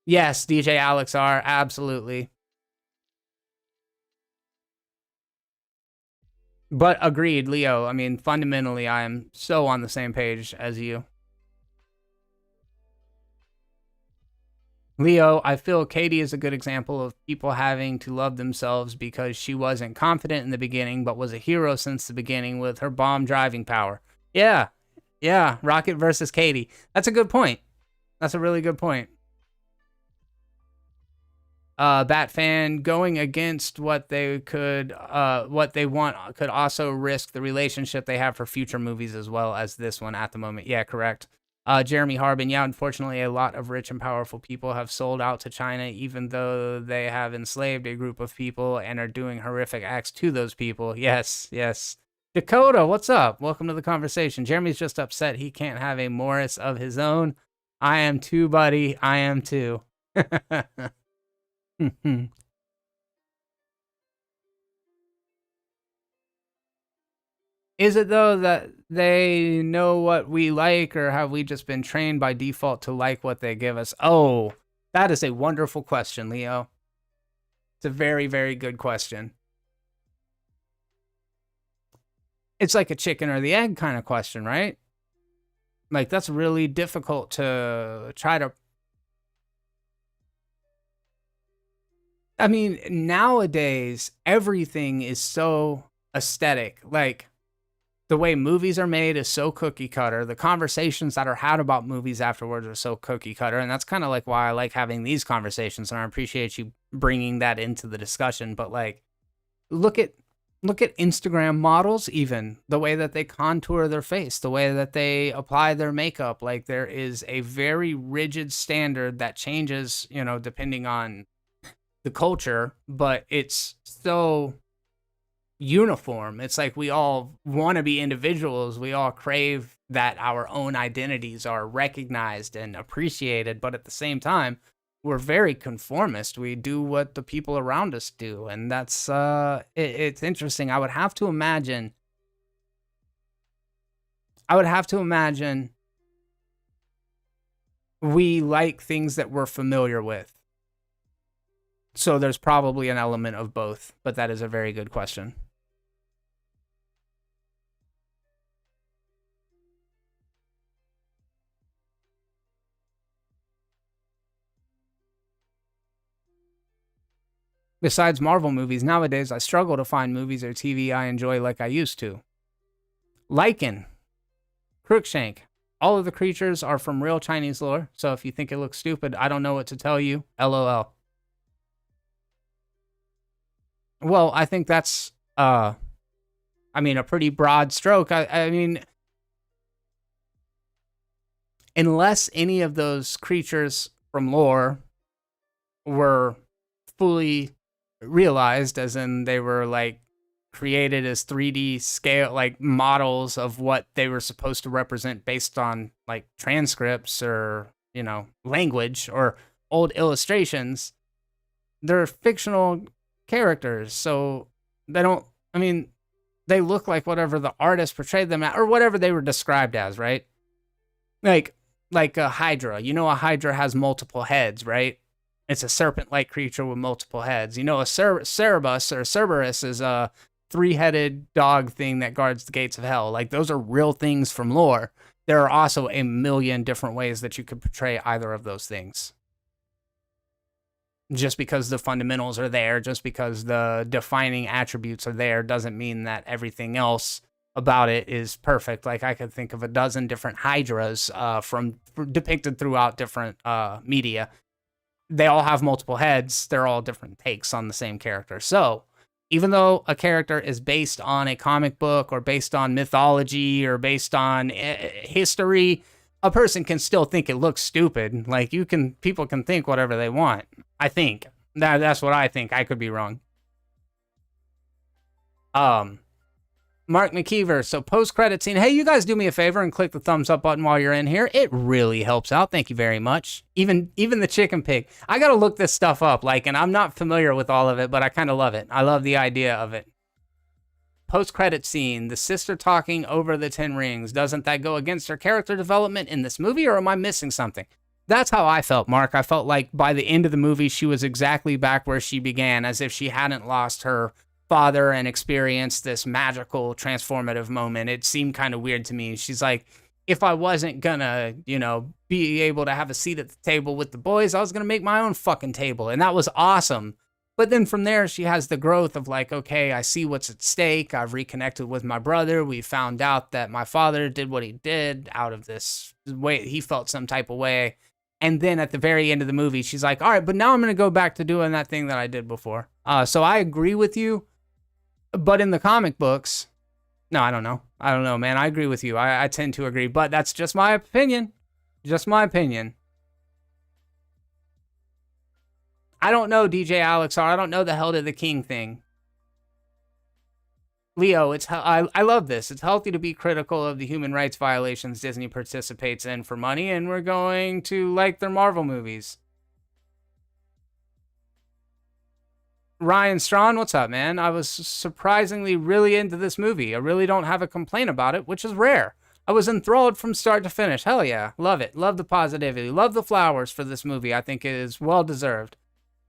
Yes, DJ Alex R, absolutely. But agreed, Leo. I mean, fundamentally, I am so on the same page as you. Leo, I feel Katie is a good example of people having to love themselves because she wasn't confident in the beginning, but was a hero since the beginning with her bomb driving power. Yeah, Rocket versus Katie. That's a good point. That's a really good point. Bat fan, going against what they want could also risk the relationship they have for future movies as well as this one at the moment. Yeah, correct. Jeremy Harbin, yeah, unfortunately, a lot of rich and powerful people have sold out to China, even though they have enslaved a group of people and are doing horrific acts to those people. Yes, yes. Dakota, what's up? Welcome to the conversation. Jeremy's just upset he can't have a Morris of his own. I am too, buddy. I am too. Is it, though, that they know what we like, or have we just been trained by default to like what they give us? Oh, that is a wonderful question, Leo. It's a very, very good question. It's like a chicken or the egg kind of question, right? Like, that's really difficult to try to... I mean, nowadays, everything is so aesthetic. Like, the way movies are made is so cookie cutter. The conversations that are had about movies afterwards are so cookie cutter. And that's kind of like why I like having these conversations. And I appreciate you bringing that into the discussion. But like, look at Instagram models, even the way that they contour their face, the way that they apply their makeup. Like, there is a very rigid standard that changes, you know, depending on the culture, but it's so uniform. It's like we all want to be individuals. We all crave that our own identities are recognized and appreciated, but at the same time, we're very conformist. We do what the people around us do, and that's it's interesting. I would have to imagine we like things that we're familiar with. So there's probably an element of both, but that is a very good question. Besides Marvel movies, nowadays I struggle to find movies or TV I enjoy like I used to. Lycan, Crookshank, all of the creatures are from real Chinese lore, so if you think it looks stupid, I don't know what to tell you. LOL. Well, I think that's, a pretty broad stroke. I mean, unless any of those creatures from lore were fully realized, as in they were, like, created as 3D scale, like, models of what they were supposed to represent based on, like, transcripts or, you know, language or old illustrations, they're fictional characters, so they don't, I mean, they look like whatever the artist portrayed them at, or whatever they were described as, right? Like a Hydra. You know, a Hydra has multiple heads, right? It's a serpent-like creature with multiple heads. You know, a Cerberus or Cerberus is a 3-headed dog thing that guards the gates of hell. Like, those are real things from lore. There are also a million different ways that you could portray either of those things. Just because the fundamentals are there, just because the defining attributes are there, doesn't mean that everything else about it is perfect. Like, I could think of a dozen different Hydras depicted throughout different media. They all have multiple heads. They're all different takes on the same character. So, even though a character is based on a comic book or based on mythology or based on history, a person can still think it looks stupid. Like, people can think whatever they want. I think. That's what I think. I could be wrong. Mark McKeever, so post-credit scene. Hey, you guys do me a favor and click the thumbs up button while you're in here. It really helps out. Thank you very much. Even the chicken pig. I gotta look this stuff up, like, and I'm not familiar with all of it, but I kind of love it. I love the idea of it. Post-credit scene, the sister talking over the 10 rings. Doesn't that go against her character development in this movie, or am I missing something? That's how I felt, Mark. I felt like by the end of the movie, she was exactly back where she began, as if she hadn't lost her father and experienced this magical, transformative moment. It seemed kind of weird to me. She's like, if I wasn't gonna, you know, be able to have a seat at the table with the boys, I was gonna make my own fucking table. And that was awesome. But then from there, she has the growth of like, okay, I see what's at stake. I've reconnected with my brother. We found out that my father did what he did out of this way. He felt some type of way. And then at the very end of the movie, she's like, all right, but now I'm going to go back to doing that thing that I did before. So I agree with you. But in the comic books, no, I don't know. I don't know, man. I agree with you. I tend to agree. But that's just my opinion. Just my opinion. I don't know, DJ Alex R. I don't know the Hell to the King thing. Leo, I love this. It's healthy to be critical of the human rights violations Disney participates in for money, and we're going to like their Marvel movies. Ryan Strawn, what's up, man? I was surprisingly really into this movie. I really don't have a complaint about it, which is rare. I was enthralled from start to finish. Hell yeah. Love it. Love the positivity. Love the flowers for this movie. I think it is well deserved.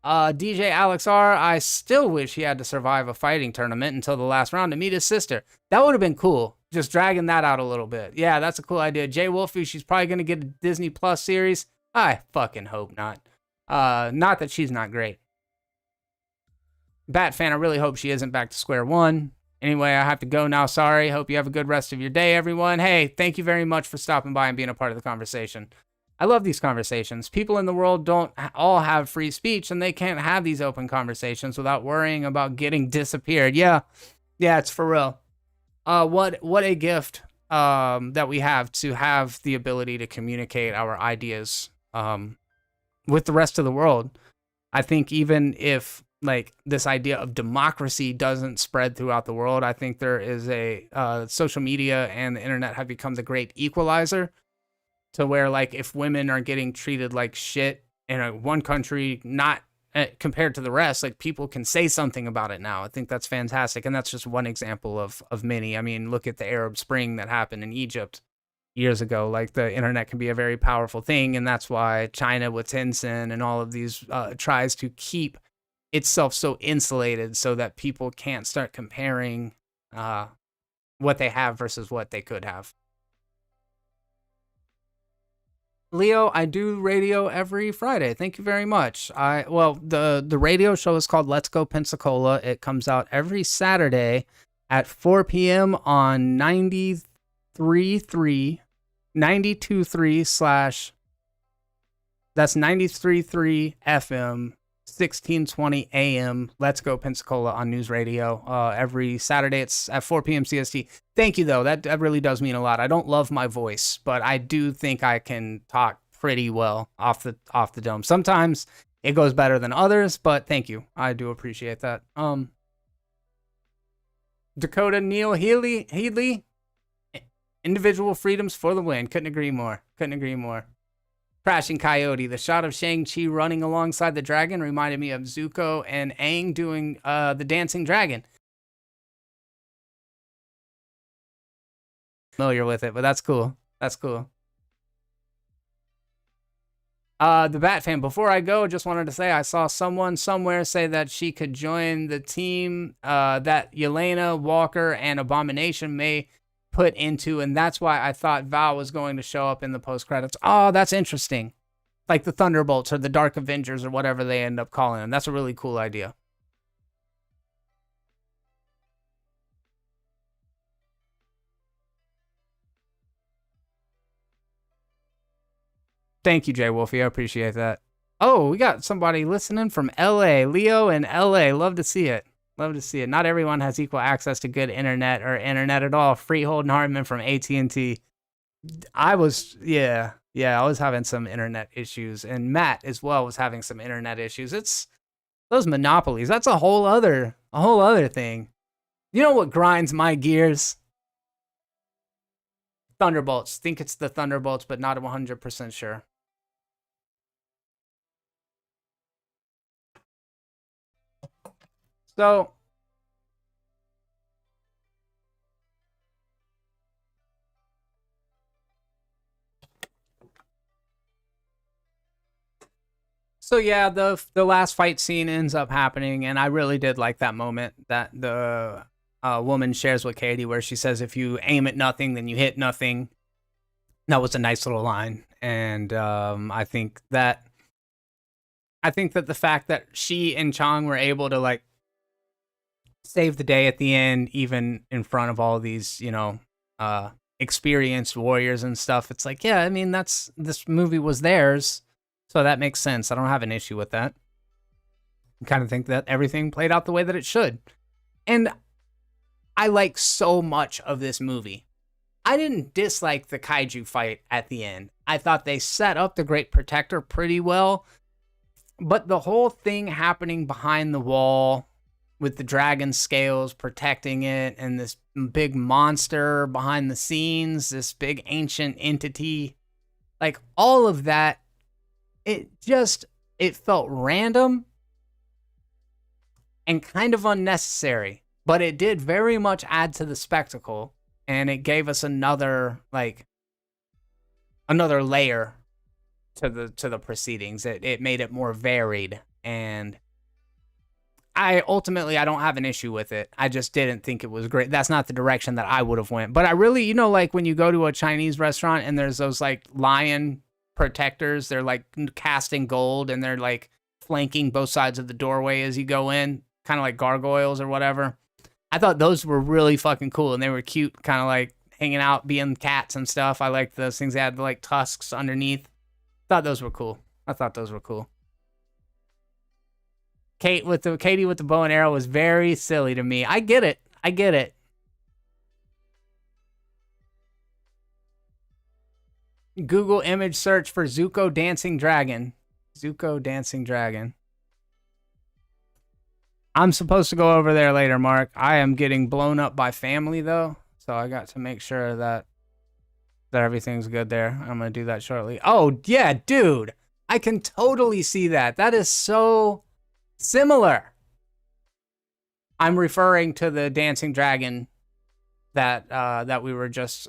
DJ Alex R, I still wish he had to survive a fighting tournament until the last round to meet his sister. That would have been cool. Just dragging that out a little bit. Yeah, that's a cool idea. Jay Wolfie, she's probably going to get a Disney Plus series. I fucking hope not. Not that she's not great. Bat fan, I really hope she isn't back to square one. Anyway, I have to go now. Sorry. Hope you have a good rest of your day, everyone. Hey, thank you very much for stopping by and being a part of the conversation. I love these conversations. People in the world don't all have free speech, and they can't have these open conversations without worrying about getting disappeared. Yeah, it's for real. What a gift that we have to have the ability to communicate our ideas with the rest of the world. I think even if like this idea of democracy doesn't spread throughout the world, I think there is social media and the internet have become the great equalizer. To where, like, if women are getting treated like shit in one country, not compared to the rest, like, people can say something about it now. I think that's fantastic, and that's just one example of many. I mean, look at the Arab Spring that happened in Egypt years ago. Like, the internet can be a very powerful thing, and that's why China with Tencent and all of these tries to keep itself so insulated so that people can't start comparing what they have versus what they could have. Leo, I do radio every Friday. Thank you very much. The radio show is called Let's Go Pensacola. It comes out every Saturday at 4 p.m. on 92.3 that's 93.3 FM, 1620 AM. Let's Go Pensacola on News Radio. Every Saturday it's at 4 p.m. CST. Thank you, though. That really does mean a lot. I don't love my voice, but I do think I can talk pretty well off the dome. Sometimes it goes better than others, but thank you. I do appreciate that. Dakota Neal Headley, individual freedoms for the win. Couldn't agree more. Crashing Coyote, the shot of Shang-Chi running alongside the dragon reminded me of Zuko and Aang doing the dancing dragon. Familiar with it, but that's cool. The Bat fan, before I go, just wanted to say I saw someone somewhere say that she could join the team that Yelena, Walker, and Abomination may put into, and that's why I thought Val was going to show up in the post-credits. Oh, that's interesting. Like the Thunderbolts or the Dark Avengers or whatever they end up calling them. That's a really cool idea. Thank you, Jay Wolfie. I appreciate that. Oh, we got somebody listening from LA. Leo in LA. Love to see it. Not everyone has equal access to good internet or internet at all. Freehold and Hartman from AT&T. I was having some internet issues, and Matt as well was having some internet issues. It's those monopolies. That's a whole other thing. You know what grinds my gears? Thunderbolts. Think it's the Thunderbolts, but not 100% sure. So yeah, the last fight scene ends up happening, and I really did like that moment that the woman shares with Katie, where she says, "If you aim at nothing, then you hit nothing." That was a nice little line, and I think that the fact that she and Chong were able to like save the day at the end, even in front of all these, experienced warriors and stuff. It's like, yeah, I mean, this movie was theirs, so that makes sense. I don't have an issue with that. I kind of think that everything played out the way that it should. And I like so much of this movie. I didn't dislike the kaiju fight at the end. I thought they set up the Great Protector pretty well, but the whole thing happening behind the wall with the dragon scales protecting it and this big monster behind the scenes, this big ancient entity, like all of that, it felt random and kind of unnecessary, but it did very much add to the spectacle, and it gave us another layer to the proceedings. It made it more varied, and I don't have an issue with it. I just didn't think it was great. That's not the direction that I would have went. But I really, like when you go to a Chinese restaurant and there's those like lion protectors, they're like casting gold and they're like flanking both sides of the doorway as you go in, kind of like gargoyles or whatever. I thought those were really fucking cool, and they were cute, kind of like hanging out, being cats and stuff. I liked those things. They had like tusks underneath. Thought those were cool. I thought those were cool. Katie with the bow and arrow was very silly to me. I get it. Google image search for Zuko dancing dragon. Zuko dancing dragon. I'm supposed to go over there later, Mark. I am getting blown up by family though, so I got to make sure that everything's good there. I'm going to do that shortly. Oh, yeah, dude. I can totally see that. That is so similar. I'm referring to the dancing dragon that we were just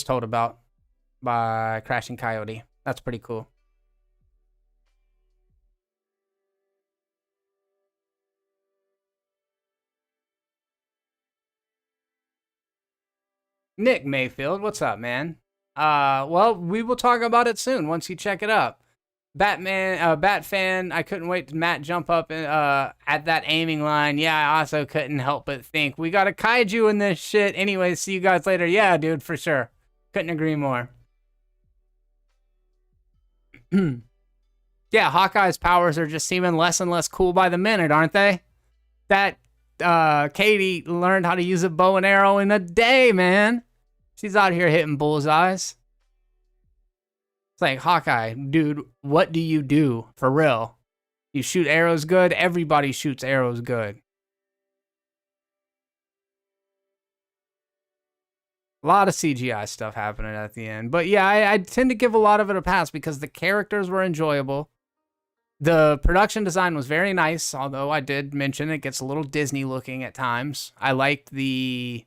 told about by Crashing Coyote. That's pretty cool. Nick Mayfield, what's up, man? Well, we will talk about it soon once you check it up. Bat fan, I couldn't wait to Matt jump up at that aiming line. Yeah, I also couldn't help but think we got a kaiju in this shit. Anyway, see you guys later. Yeah, dude, for sure. Couldn't agree more. Yeah, Hawkeye's powers are just seeming less and less cool by the minute, aren't they? That Katie learned how to use a bow and arrow in a day, man. She's out here hitting bullseyes. It's like, Hawkeye, dude, what do you do for real? You shoot arrows good? Everybody shoots arrows good. A lot of CGI stuff happening at the end. But yeah, I tend to give a lot of it a pass because the characters were enjoyable. The production design was very nice, although I did mention it gets a little Disney looking at times. I liked the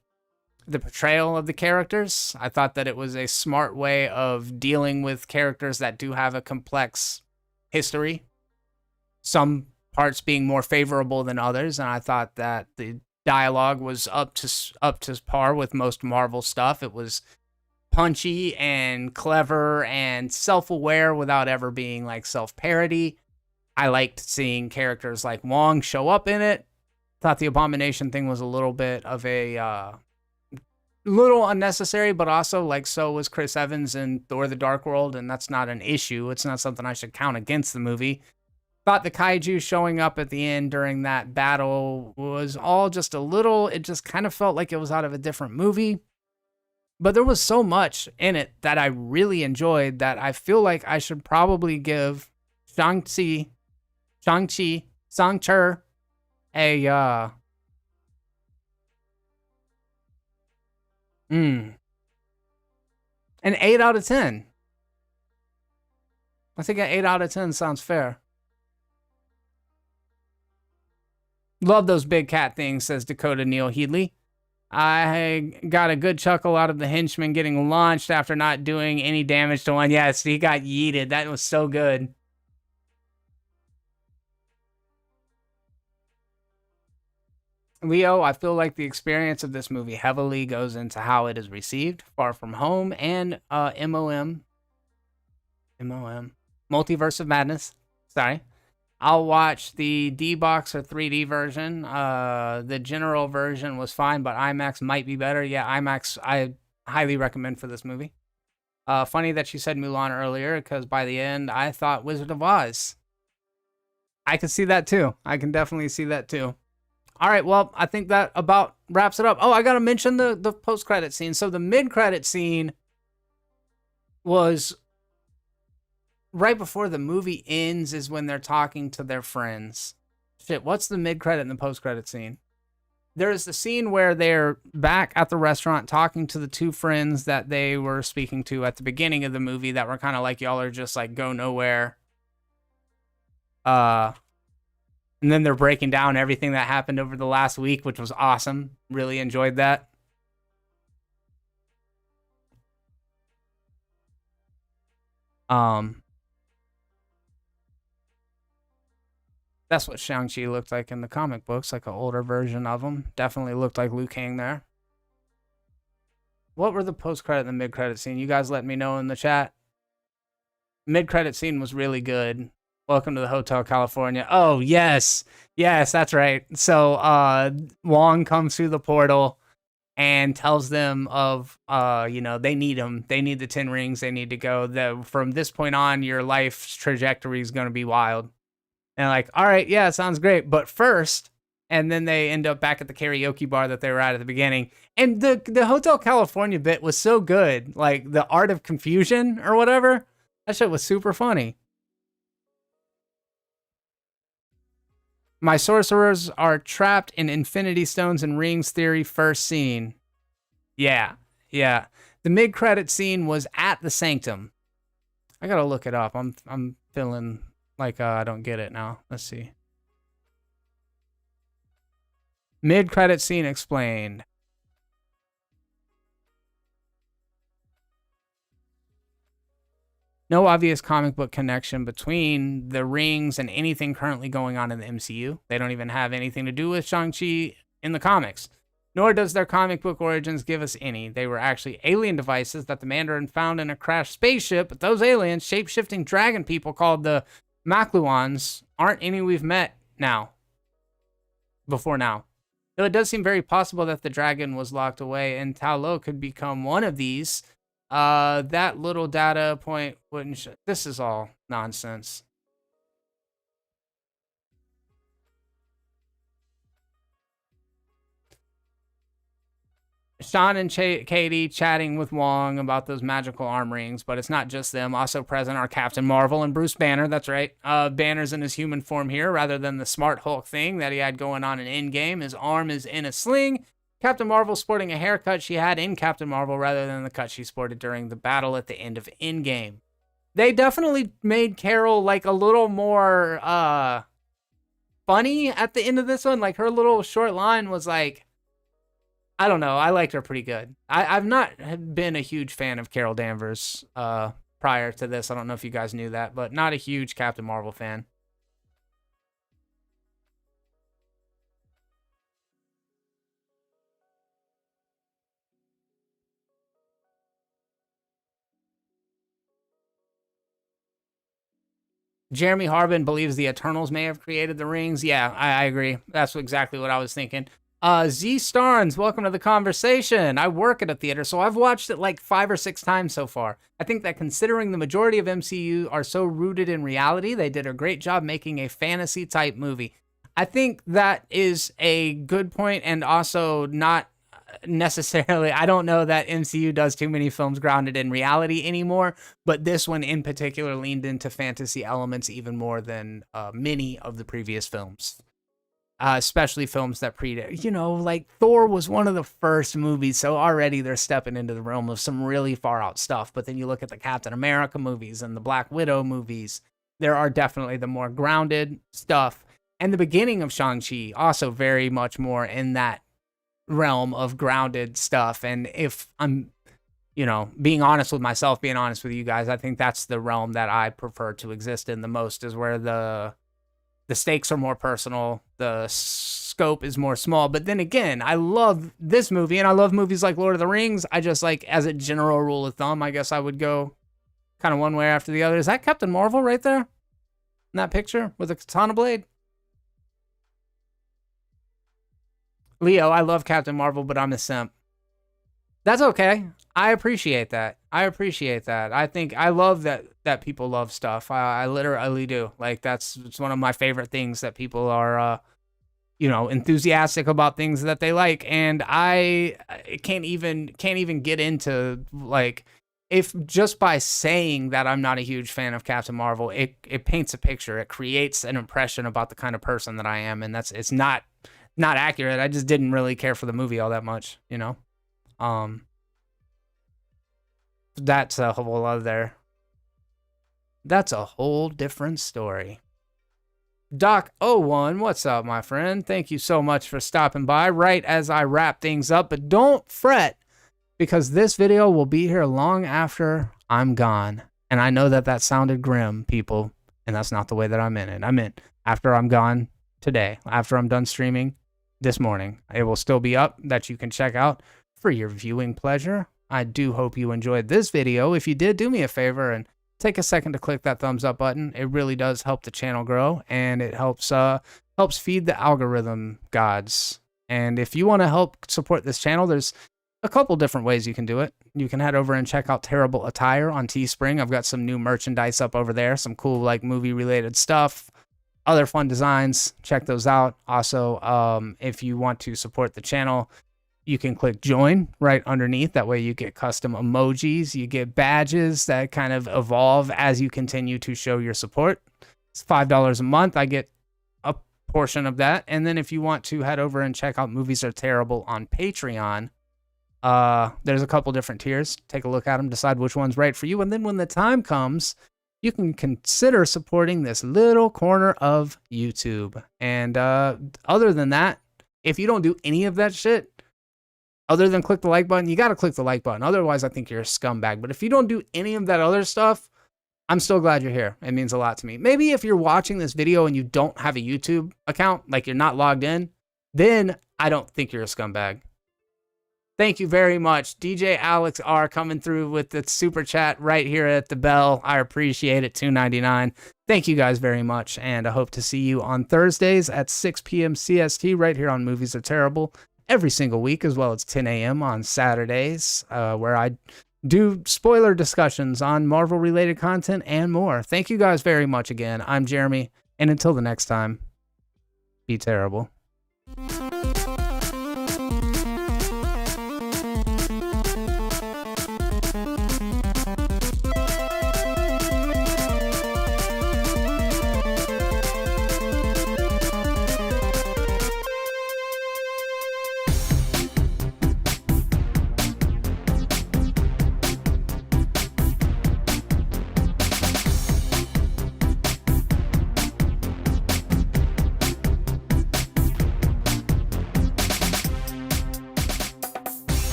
portrayal of the characters. I thought that it was a smart way of dealing with characters that do have a complex history. Some parts being more favorable than others, and I thought that the dialogue was up to par with most Marvel stuff. It was punchy and clever and self-aware without ever being like self-parody. I liked seeing characters like Wong show up in it. Thought the Abomination thing was a little bit of a little unnecessary, but also like so was Chris Evans in Thor: The Dark World, and that's not an issue. It's not something I should count against the movie. Thought the kaiju showing up at the end during that battle was all just a little, it just kind of felt like it was out of a different movie. But there was so much in it that I really enjoyed that I feel like I should probably give Shang-Chi a an 8 out of 10. I think an 8 out of 10 sounds fair. Love those big cat things, says Dakota Neil Headley. I got a good chuckle out of the henchman getting launched after not doing any damage to one. Yes, he got yeeted. That was so good. Leo, I feel like the experience of this movie heavily goes into how it is received. Far From Home and MOM. Multiverse of Madness. Sorry. I'll watch the D-Box or 3D version. The general version was fine, but IMAX might be better. Yeah, IMAX I highly recommend for this movie. Funny that you said Mulan earlier, because by the end, I thought Wizard of Oz. I can see that too. I can definitely see that too. All right. Well, I think that about wraps it up. Oh, I got to mention the post-credit scene. So the mid-credit scene was right before the movie ends is when they're talking to their friends. Shit, what's the mid-credit and the post-credit scene? There's the scene where they're back at the restaurant talking to the two friends that they were speaking to at the beginning of the movie that were kind of like, y'all are just like go nowhere. And then they're breaking down everything that happened over the last week, which was awesome. Really enjoyed that. That's what Shang-Chi looked like in the comic books, like an older version of him. Definitely looked like Liu Kang there. What were the post-credit and the mid-credit scene? You guys let me know in the chat. Mid-credit scene was really good. Welcome to the Hotel California. Oh, yes. Yes, that's right. So Wong comes through the portal and tells them of, they need him. They need the 10 rings. They need to go. From this point on, your life's trajectory is going to be wild. And like, all right, yeah, sounds great. But first, and then they end up back at the karaoke bar that they were at the beginning. And the Hotel California bit was so good. Like the art of confusion or whatever. That shit was super funny. My sorcerers are trapped in Infinity Stones and Rings theory first scene. Yeah. The mid-credit scene was at the Sanctum. I gotta look it up. I'm feeling like I don't get it now. Let's see. Mid-credit scene explained. No obvious comic book connection between the rings and anything currently going on in the MCU. They don't even have anything to do with Shang-Chi in the comics. Nor does their comic book origins give us any. They were actually alien devices that the Mandarin found in a crashed spaceship, but those aliens, shape-shifting dragon people called the Makluans, aren't any we've met before now. Though it does seem very possible that the dragon was locked away, and Tao Lo could become one of these. That little data point wouldn't this is all nonsense. Sean and Katie chatting with Wong about those magical arm rings, but it's not just them. Also present are Captain Marvel and Bruce Banner. That's right. Banner's in his human form here rather than the smart Hulk thing that he had going on in Endgame. His arm is in a sling. Captain Marvel sporting a haircut she had in Captain Marvel rather than the cut she sported during the battle at the end of Endgame. They definitely made Carol like a little more funny at the end of this one. Like her little short line was like, I don't know. I liked her pretty good. I've not been a huge fan of Carol Danvers prior to this. I don't know if you guys knew that, but not a huge Captain Marvel fan. Jeremy Harbin believes the Eternals may have created the rings. Yeah, I agree. That's exactly what I was thinking. Z Starnes, welcome to the conversation. I work at a theater, so I've watched it like 5 or 6 times so far. I think that considering the majority of MCU are so rooted in reality, they did a great job making a fantasy-type movie. I think that is a good point, and also not necessarily, I don't know that MCU does too many films grounded in reality anymore, but this one in particular leaned into fantasy elements even more than many of the previous films. Especially films that predate, like Thor was one of the first movies, so already they're stepping into the realm of some really far out stuff. But then you look at the Captain America movies and the Black Widow movies, there are definitely the more grounded stuff. And the beginning of Shang-Chi also very much more in that realm of grounded stuff. And if I'm, being honest with myself, being honest with you guys, I think that's the realm that I prefer to exist in the most, is where the stakes are more personal, the scope is more small. But then again, I love this movie, and I love movies like Lord of the Rings. I just like, as a general rule of thumb, I guess I would go kind of one way after the other. Is that Captain Marvel right there in that picture with a katana blade? Leo, I love Captain Marvel, but I'm a simp. That's okay. I appreciate that. I think I love that people love stuff. I literally do. Like it's one of my favorite things that people are enthusiastic about things that they like. And I can't even get into, like, if just by saying that I'm not a huge fan of Captain Marvel, it paints a picture. It creates an impression about the kind of person that I am. And it's not accurate. I just didn't really care for the movie all that much, That's a whole different story. Doc01, what's up, my friend? Thank you so much for stopping by right as I wrap things up. But don't fret, because this video will be here long after I'm gone. And I know that sounded grim, people, and that's not the way that I meant it. I meant after I'm gone today, after I'm done streaming this morning. It will still be up that you can check out for your viewing pleasure. I do hope you enjoyed this video. If you did, do me a favor and take a second to click that thumbs up button. It really does help the channel grow, and it helps feed the algorithm gods. And if you want to help support this channel, there's a couple different ways you can do it. You can head over and check out Terrible Attire on Teespring. I've got some new merchandise up over there, some cool like movie related stuff, other fun designs. Check those out. Also, if you want to support the channel, you can click join right underneath. That way you get custom emojis, you get badges that kind of evolve as you continue to show your support. It's $5 a month. I get a portion of that. And then if you want to head over and check out Movies Are Terrible on Patreon, there's a couple different tiers. Take a look at them, decide which one's right for you. And then when the time comes, you can consider supporting this little corner of YouTube. And other than that, if you don't do any of that shit, other than click the like button, you got to click the like button. Otherwise, I think you're a scumbag. But if you don't do any of that other stuff, I'm still glad you're here. It means a lot to me. Maybe if you're watching this video and you don't have a YouTube account, like you're not logged in, then I don't think you're a scumbag. Thank you very much. DJ Alex R coming through with the super chat right here at the bell. I appreciate it. $2.99. Thank you guys very much. And I hope to see you on Thursdays at 6 p.m. CST right here on Movies Are Terrible every single week, as well as 10 a.m. on Saturdays, where I do spoiler discussions on Marvel related content and more. Thank you guys very much again. I'm Jeremy. And until the next time, be terrible.